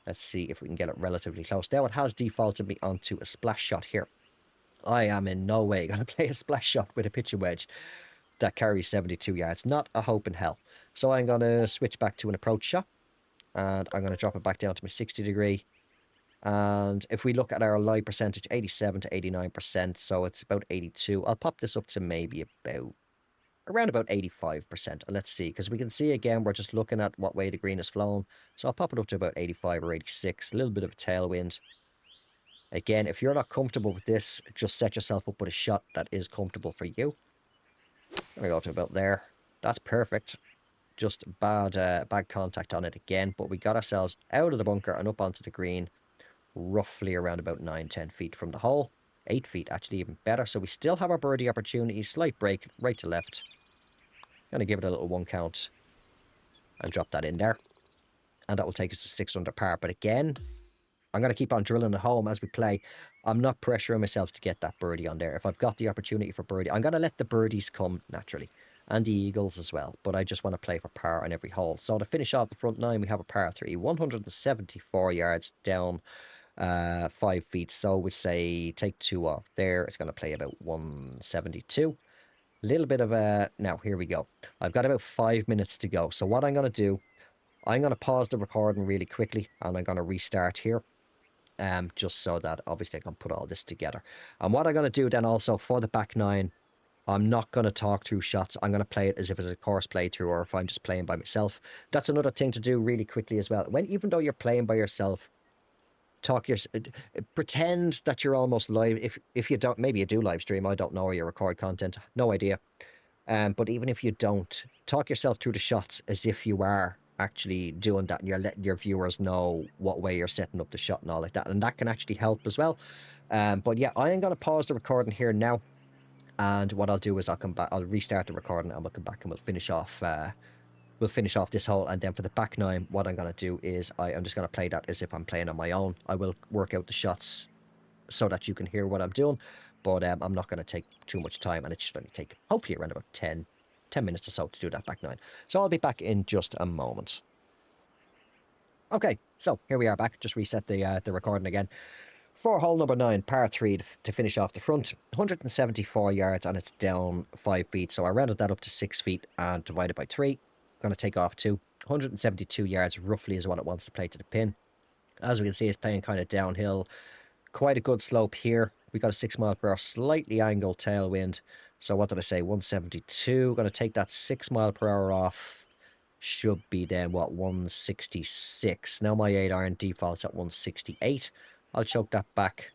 Let's see if we can get it relatively close. Now it has defaulted me onto a splash shot here. I am in no way going to play a splash shot with a pitching wedge that carries 72 yards. Not a hope in hell. So I'm going to switch back to an approach shot. And I'm going to drop it back down to my 60 degree. And if we look at our lie percentage, 87 to 89%. So it's about 82. I'll pop this up to maybe about around about 85%. And let's see, because we can see again, we're just looking at what way the green is flowing. So I'll pop it up to about 85 or 86, a little bit of a tailwind. Again, if you're not comfortable with this, just set yourself up with a shot that is comfortable for you. There we go to about there. That's perfect. Just bad contact on it again, but we got ourselves out of the bunker and up onto the green, roughly around about 9-10 feet from the hole. 8 feet, actually, even better. So we still have our birdie opportunity. Slight break, right to left. Going to give it a little 1 count and drop that in there. And that will take us to 6 under par. But again, I'm going to keep on drilling it home as we play. I'm not pressuring myself to get that birdie on there. If I've got the opportunity for birdie, I'm going to let the birdies come naturally. And the eagles as well. But I just want to play for par on every hole. So to finish off the front 9, we have a par 3. 174 yards down 5 feet. So we say take 2 off there. It's going to play about 172. A little bit of a... Now, here we go. I've got about 5 minutes to go. So what I'm going to do, I'm going to pause the recording really quickly. And I'm going to restart here. just so that obviously I can put all this together. And what I'm going to do then also for the back nine, I'm not going to talk through shots. I'm going to play it as if it's a course playthrough, or if I'm just playing by myself. That's another thing to do really quickly as well. Even though you're playing by yourself, pretend that you're almost live. If you don't, maybe you do live stream, I don't know, or you record content, no idea. But even if you don't, talk yourself through the shots as if you are actually doing that, and you're letting your viewers know what way you're setting up the shot and all like that, and that can actually help as well. But yeah, I am going to pause the recording here now, and what I'll do is I'll come back, I'll restart the recording, and we'll come back and we'll finish off this hole. And then for the back nine, what I'm going to do is I'm just going to play that as if I'm playing on my own. I will work out the shots so that you can hear what I'm doing, but I'm not going to take too much time, and it should only take hopefully around about 10 minutes or so to do that back nine. So I'll be back in just a moment. Okay, so here we are back. Just reset the recording again. For hole number 9, par 3 to finish off the front. 174 yards, and it's down 5 feet. So I rounded that up to 6 feet and divided by 3. Going to take off 2. 172 yards roughly is what it wants to play to the pin. As we can see, it's playing kind of downhill. Quite a good slope here. We got a 6 mile per hour, slightly angled tailwind. So what did I say? 172. Going to take that 6 mile per hour off. Should be then, what, 166. Now my 8 iron defaults at 168. I'll choke that back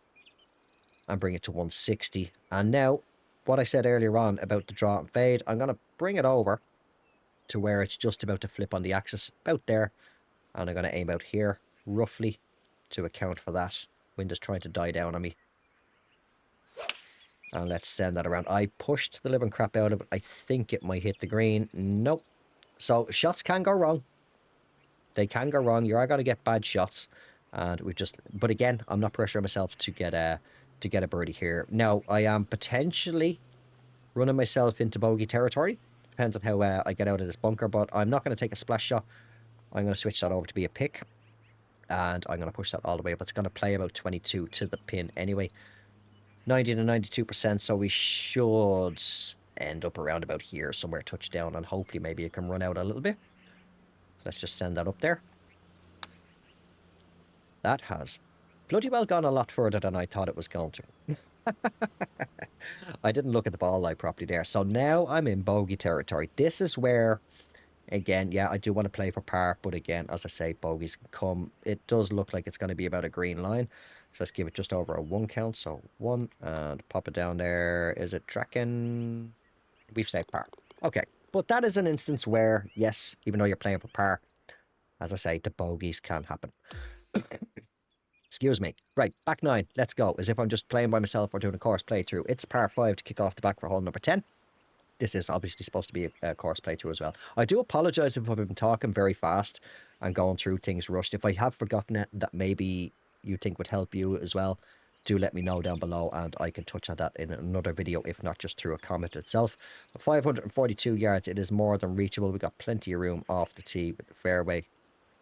and bring it to 160. And now, what I said earlier on about the draw and fade, I'm going to bring it over to where it's just about to flip on the axis, about there. And I'm going to aim out here, roughly, to account for that. Wind is trying to die down on me. And let's send that around. I pushed the living crap out of it. I think it might hit the green. Nope. So, shots can go wrong. They can go wrong. You are going to get bad shots. And we've just, but again, I'm not pressuring myself to get a birdie here. Now, I am potentially running myself into bogey territory. Depends on how I get out of this bunker, but I'm not going to take a splash shot. I'm going to switch that over to be a pick, and I'm going to push that all the way up. It's going to play about 22 to the pin anyway. 90 to 92%, so we should end up around about here, somewhere touchdown, and hopefully maybe it can run out a little bit. So let's just send that up there. That has bloody well gone a lot further than I thought it was going to. I didn't look at the ball lie properly there. So now I'm in bogey territory. This is where, again, yeah, I do want to play for par. But again, as I say, bogeys can come. It does look like it's going to be about a green line. So let's give it just over a 1 count. So 1, and pop it down there. Is it tracking? We've saved par. Okay. But that is an instance where, yes, even though you're playing for par, as I say, the bogeys can happen. Excuse me. Right, back 9. Let's go. As if I'm just playing by myself or doing a course playthrough. It's par 5 to kick off the back for hole number 10. This is obviously supposed to be a course playthrough as well. I do apologise if I've been talking very fast and going through things rushed. If I have forgotten it, that maybe you think would help you as well, do let me know down below, and I can touch on that in another video, if not just through a comment itself. 542 yards, it is more than reachable. We've got plenty of room off the tee with the fairway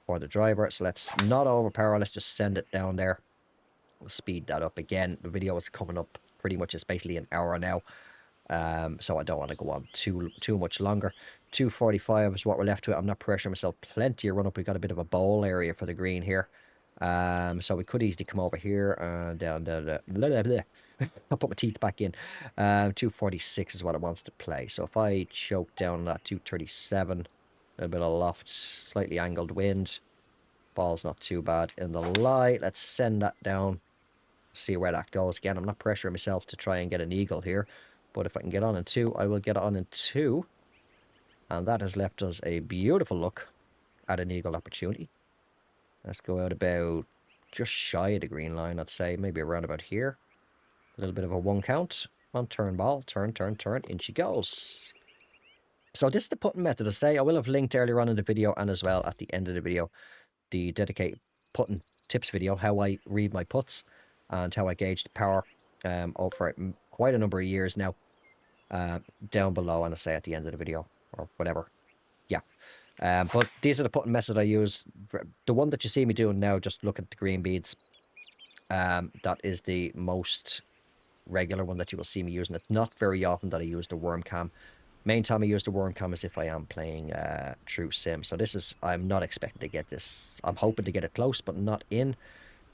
for the driver. So let's not overpower. Let's just send it down there. We'll speed that up again. The video is coming up pretty much. It's basically an hour now. So I don't want to go on too much longer. 245 is what we're left with. I'm not pressuring myself. Plenty of run up. We've got a bit of a bowl area for the green here. So we could easily come over here and down there. I'll put my teeth back in. 246 is what it wants to play. So if I choke down that 237, a bit of loft, slightly angled wind, ball's not too bad in the lie. Let's send that down, see where that goes. Again, I'm not pressuring myself to try and get an eagle here, but if I can get on in 2, I will get on in 2. And that has left us a beautiful look at an eagle opportunity. Let's go out about just shy of the green line, I'd say, maybe around about here. A little bit of a 1 count on turn ball. Turn, in she goes. So this is the putting method. I say I will have linked earlier on in the video, and as well at the end of the video, the dedicated putting tips video, how I read my putts and how I gauge the power over quite a number of years now, down below, and I say at the end of the video or whatever. Yeah. But these are the putting method I use. The one that you see me doing now, just look at the green beads. That is the most regular one that you will see me using. It's not very often that I use the worm cam. Main time I use the worm cam is if I am playing true sim. So this is, I'm not expecting to get this. I'm hoping to get it close, but not in.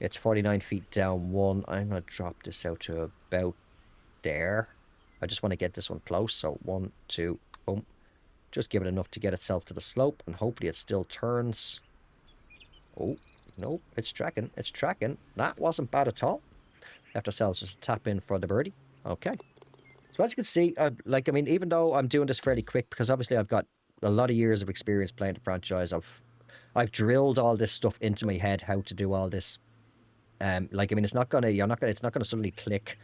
It's 49 feet down one. I'm going to drop this out to about there. I just want to get this one close. So 1, 2, boom. Just give it enough to get itself to the slope, and hopefully it still turns. Oh, no, it's tracking. It's tracking. That wasn't bad at all. Left ourselves just a tap in for the birdie. Okay. So as you can see, like, I mean, even though I'm doing this fairly quick, because obviously I've got a lot of years of experience playing the franchise, I've drilled all this stuff into my head, how to do all this. Like, I mean, it's not gonna suddenly click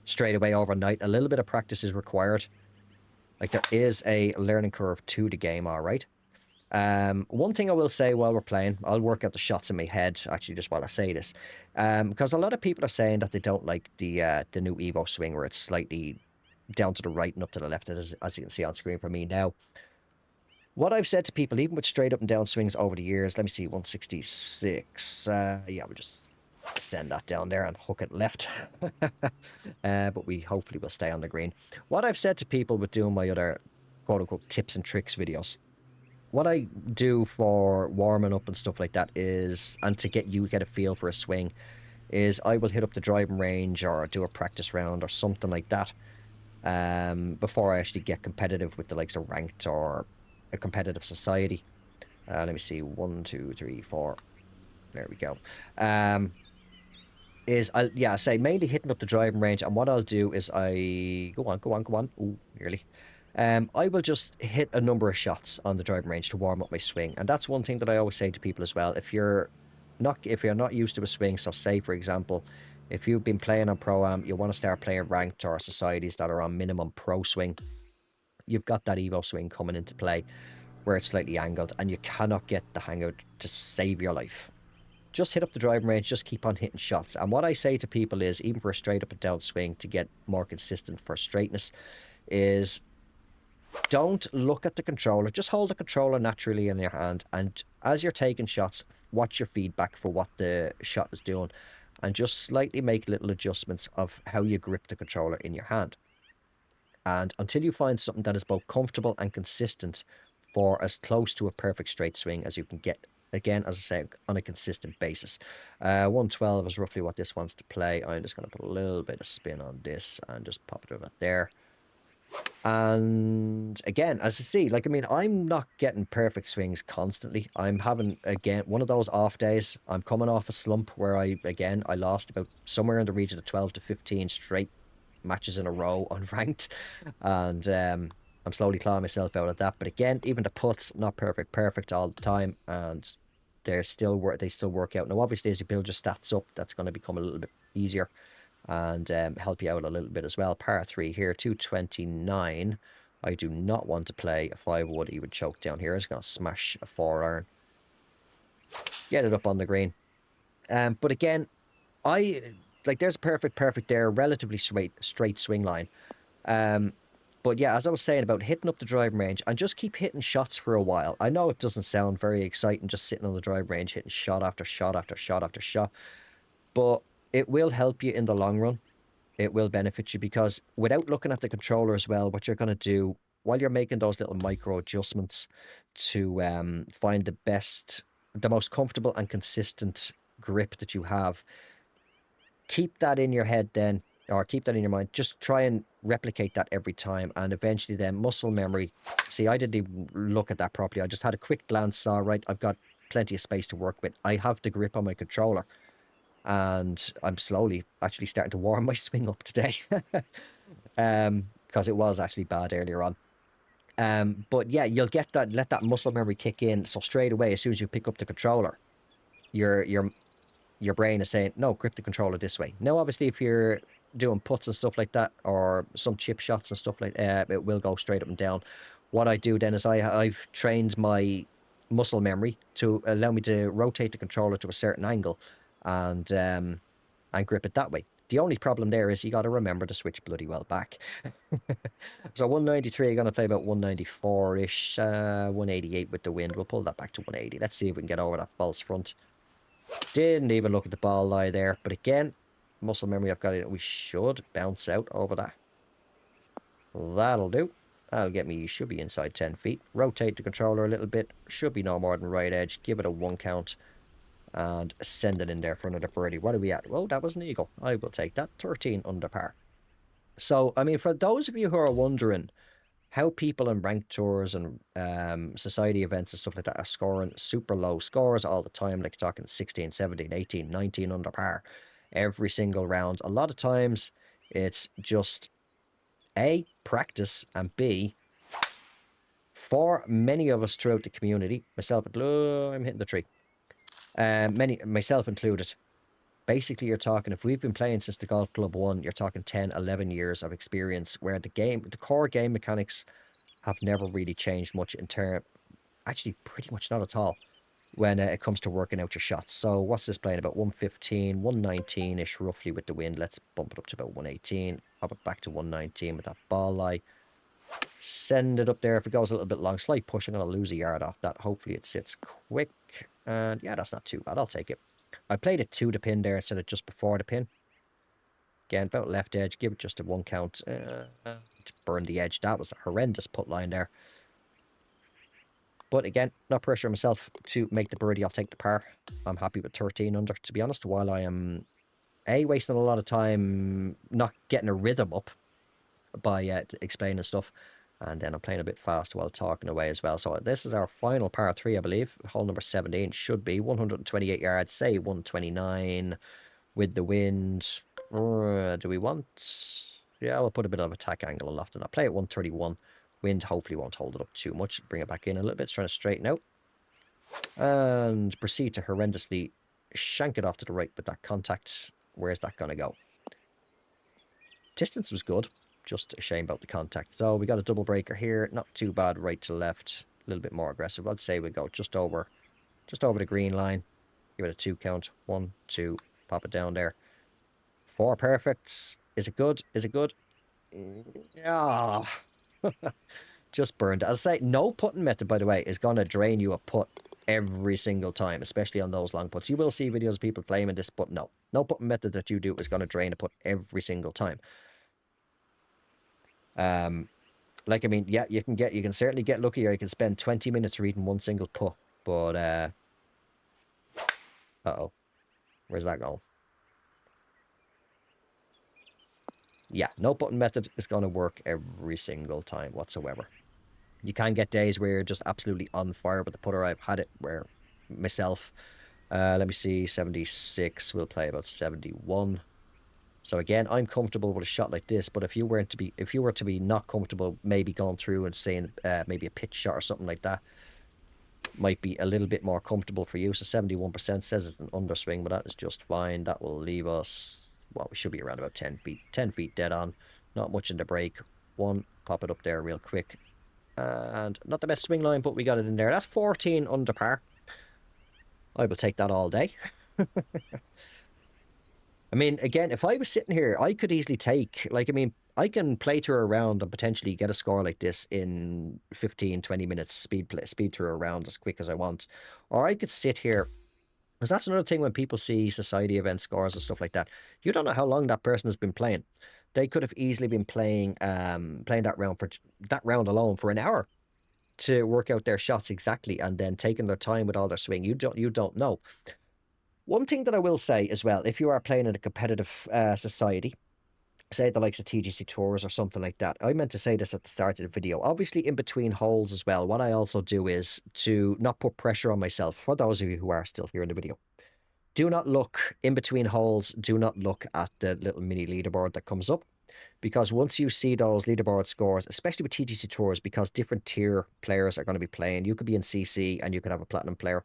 straight away overnight. A little bit of practice is required. Like, there is a learning curve to the game, all right. One thing I will say while we're playing, I'll work out the shots in my head, actually, just while I say this. Because a lot of people are saying that they don't like the new Evo swing, where it's slightly down to the right and up to the left, as you can see on screen for me now. What I've said to people, even with straight up and down swings over the years, let me see, 166. Yeah, we'll just send that down there and hook it left. But we hopefully will stay on the green. What I've said to people with doing my other quote-unquote tips and tricks videos, what I do for warming up and stuff like that is, and to get a feel for a swing, is I will hit up the driving range or do a practice round or something like that before I actually get competitive with the likes of ranked or a competitive society. Let me see, 1, 2, 3, 4. There we go. I say mainly hitting up the driving range, and what I'll do is go on. Ooh, nearly. I will just hit a number of shots on the driving range to warm up my swing, and that's one thing that I always say to people as well. If you're not used to a swing, so say for example, if you've been playing on Pro-Am, you want to start playing ranked or societies that are on minimum pro swing, you've got that Evo swing coming into play where it's slightly angled, and you cannot get the hang of it to save your life. Just hit up the driving range, just keep on hitting shots. And what I say to people is, even for a straight up and down swing, to get more consistent for straightness, is don't look at the controller. Just hold the controller naturally in your hand, and as you're taking shots, watch your feedback for what the shot is doing, and just slightly make little adjustments of how you grip the controller in your hand. And until you find something that is both comfortable and consistent for as close to a perfect straight swing as you can get, again, as I say, on a consistent basis. 112 is roughly what this wants to play. I'm just going to put a little bit of spin on this and just pop it over there. And again, as you see, like, I mean, I'm not getting perfect swings constantly. I'm having, again, one of those off days. I'm coming off a slump where I lost about somewhere in the region of 12 to 15 straight matches in a row unranked, and I'm slowly clawing myself out of that. But again, even the putts, not perfect all the time, and they still work out. Now obviously, as you build your stats up, that's going to become a little bit easier and help you out a little bit as well. Par 3 here, 229. I do not want to play a 5-wood even choke down here. I'm just going to smash a 4-iron, get it up on the green. But again, there's a perfect there, relatively straight swing line. But yeah, as I was saying about hitting up the driving range, and just keep hitting shots for a while. I know it doesn't sound very exciting just sitting on the driving range hitting shot after shot after shot after shot, but it will help you in the long run. It will benefit you, because without looking at the controller as well, what you're going to do while you're making those little micro adjustments to find the most comfortable and consistent grip that you have, keep that in your head then, or keep that in your mind. Just try and replicate that every time, and eventually then muscle memory. See, I didn't even look at that properly. I just had a quick glance, saw, right, I've got plenty of space to work with. I have the grip on my controller, and I'm slowly actually starting to warm my swing up today. Because it was actually bad earlier on. But yeah, you'll get that, let that muscle memory kick in. So straight away, as soon as you pick up the controller, your brain is saying, no, grip the controller this way. Now, obviously, if you're doing putts and stuff like that, or some chip shots and stuff like that, it will go straight up and down. What I do then is I've trained my muscle memory to allow me to rotate the controller to a certain angle and grip it that way. The only problem there is you got to remember to switch bloody well back. So 193, I'm going to play about 194-ish, 188 with the wind. We'll pull that back to 180. Let's see if we can get over that false front. Didn't even look at the ball lie there. But again, muscle memory, I've got it. We should bounce out over that. That'll do. That'll get me, should be inside 10 feet. Rotate the controller a little bit. Should be no more than right edge. Give it a 1 count. and send it in there for another birdie. What are we at? Well, that was an eagle. I will take that. 13 under par. So, I mean, for those of you who are wondering how people in ranked tours and society events and stuff like that are scoring super low scores all the time, like talking 16, 17, 18, 19 under par every single round, a lot of times it's just A, practice, and B, for many of us throughout the community, myself, I'm hitting the tree, myself included, basically you're talking, if we've been playing since the golf club one, you're talking 10, 11 years of experience where the core game mechanics have never really changed much in term, actually pretty much not at all when it comes to working out your shots. So what's this playing? About 115, 119-ish roughly with the wind. Let's bump it up to about 118, pop it back to 119 with that ball lie. Send it up there. If it goes a little bit long, slight push, I'm going to lose a yard off that. Hopefully it sits quick. And yeah, that's not too bad. I'll take it. I played it to the pin there instead of just before the pin. Again, about left edge. Give it just a 1 count. To burn the edge. That was a horrendous putt line there. But again, not pressure myself to make the birdie. I'll take the par. I'm happy with 13 under, to be honest, while I am wasting a lot of time not getting a rhythm up by explaining stuff. And then I'm playing a bit fast while talking away as well. So this is our final par 3, I believe. Hole number 17 should be 128 yards, say 129 with the wind. Do we want... Yeah, we'll put a bit of attack angle on left, and I'll play at 131. Wind hopefully won't hold it up too much. Bring it back in a little bit, trying to straighten out. And proceed to horrendously shank it off to the right with that contact. Where's that going to go? Distance was good. Just a shame about the contact. So we got a double breaker here. Not too bad right to left. A little bit more aggressive. I'd say we go just over the green line. Give it a 2 count. 1, 2. Pop it down there. 4 perfects. Is it good? Is it good? Yeah. Just burned. As I say, no putting method, by the way, is going to drain you a putt every single time, especially on those long putts. You will see videos of people claiming this, but no. No putting method that you do is going to drain a putt every single time. Like, I mean, yeah, you can certainly get lucky, or you can spend 20 minutes reading one single putt, but uh-oh, where's that going? Yeah, no putting method is going to work every single time whatsoever. You can get days where you're just absolutely on fire with the putter. I've had it where myself, let me see, 76, we'll play about 71. So again, I'm comfortable with a shot like this, but if you were to be not comfortable, maybe going through and saying maybe a pitch shot or something like that, might be a little bit more comfortable for you. So 71% says it's an underswing, but that is just fine. That will leave us, well, we should be around about 10 feet. 10 feet dead on. Not much in the break. 1, pop it up there real quick. And not the best swing line, but we got it in there. That's 14 under par. I will take that all day. I mean, again, if I was sitting here, I could easily take, like, I mean, I can play through a round and potentially get a score like this in 15, 20 minutes, speed through a round as quick as I want. Or I could sit here, because that's another thing when people see society event scores and stuff like that. You don't know how long that person has been playing. They could have easily been playing that round alone for an hour to work out their shots exactly, and then taking their time with all their swing. You don't know. One thing that I will say as well, if you are playing in a competitive society, say the likes of TGC Tours or something like that, I meant to say this at the start of the video, obviously in between holes as well, what I also do is to not put pressure on myself, for those of you who are still here in the video. Do not look in between holes, do not look at the little mini leaderboard that comes up, because once you see those leaderboard scores, especially with TGC Tours, because different tier players are going to be playing, you could be in CC and you could have a platinum player,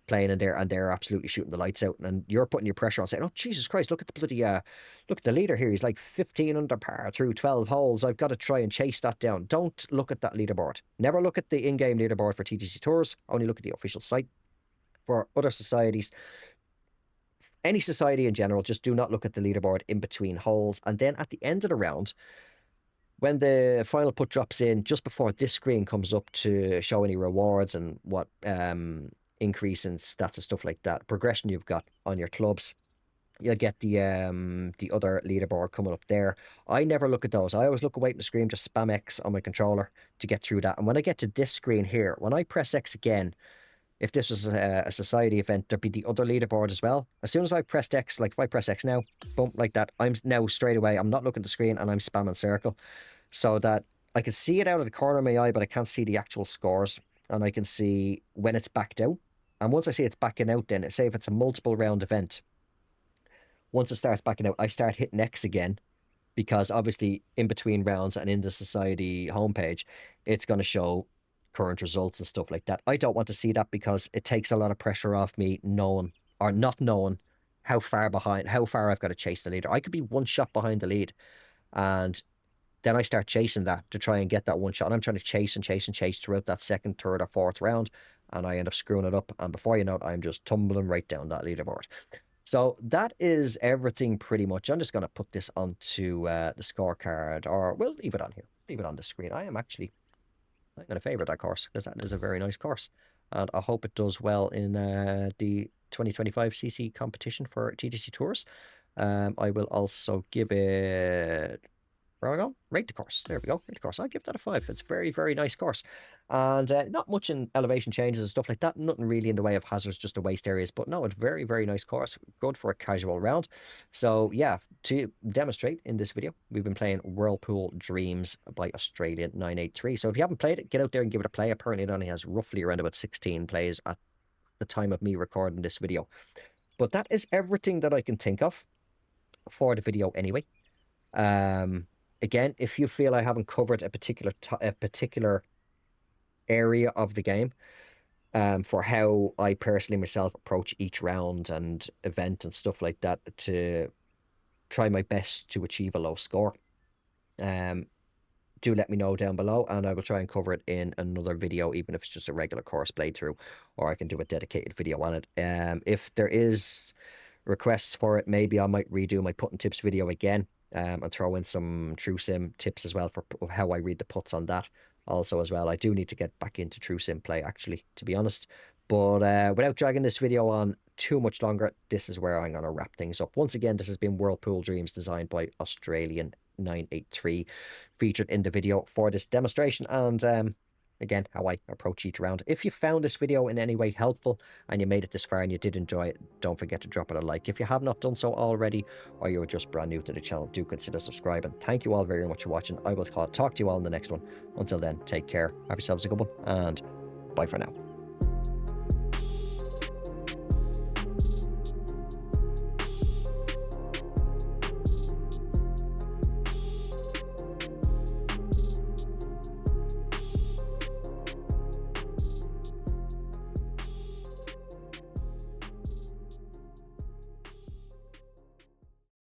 playing in there, and they're absolutely shooting the lights out, and you're putting your pressure on, saying, oh Jesus Christ, look at the bloody look at the leader here, he's like 15 under par through 12 holes, I've got to try and chase that down. Don't look at that leaderboard. Never look at the in-game leaderboard for TGC Tours, only look at the official site. For other societies, any society in general, just do not look at the leaderboard in between holes. And then at the end of the round, when the final putt drops in, just before this screen comes up to show any rewards and what increase in stats and stuff like that, progression you've got on your clubs, you'll get the other leaderboard coming up there. I never look at those. I always look away from the screen, just spam X on my controller to get through that. And when I get to this screen here, when I press X again, if this was a society event, there'd be the other leaderboard as well. As soon as I pressed X, like if I press X now, boom, like that, I'm now straight away, I'm not looking at the screen and I'm spamming circle, so that I can see it out of the corner of my eye, but I can't see the actual scores. And I can see when it's backed out. And once I see it's backing out, then say if it's a multiple round event, once it starts backing out, I start hitting X again, because obviously in between rounds and in the society homepage, it's going to show current results and stuff like that. I don't want to see that because it takes a lot of pressure off me knowing or not knowing how far I've got to chase the leader. I could be one shot behind the lead, and then I start chasing that to try and get that one shot. And I'm trying to chase and chase and chase throughout that second, third, or fourth round, and I end up screwing it up. And before you know it, I'm just tumbling right down that leaderboard. So that is everything pretty much. I'm just going to put this onto the scorecard, or we'll leave it on here. Leave it on the screen. I'm going to favourite that course because that is a very nice course. And I hope it does well in the 2025 CC competition for TGC Tours. I will also give it... Where am I going? Rate the course. There we go. Rate the course. I'll give that a 5. It's a very, very nice course. And not much in elevation changes and stuff like that. Nothing really in the way of hazards, just the waste areas. But no, it's very, very nice course. Good for a casual round. So yeah, to demonstrate in this video, we've been playing Whirlpool Dreams by Australian 983. So if you haven't played it, get out there and give it a play. Apparently it only has roughly around about 16 plays at the time of me recording this video. But that is everything that I can think of for the video anyway. Again, if you feel I haven't covered a particular area of the game, for how I personally myself approach each round and event and stuff like that to try my best to achieve a low score, do let me know down below, and I will try and cover it in another video, even if it's just a regular course playthrough, or I can do a dedicated video on it. If there is requests for it, maybe I might redo my putting tips video again. And throw in some Thru Sim tips as well for how I read the putts on that also as well. I do need to get back into Thru Sim play, actually, to be honest. But without dragging this video on too much longer, this is where I'm going to wrap things up. Once again, this has been Whirlpool Dreams, designed by Australian 983, featured in the video for this demonstration, and again, how I approach each round. If you found this video in any way helpful and you made it this far and you did enjoy it, don't forget to drop it a like. If you have not done so already, or you're just brand new to the channel, do consider subscribing. Thank you all very much for watching. I will talk to you all in the next one. Until then, take care, have yourselves a good one, and bye for now.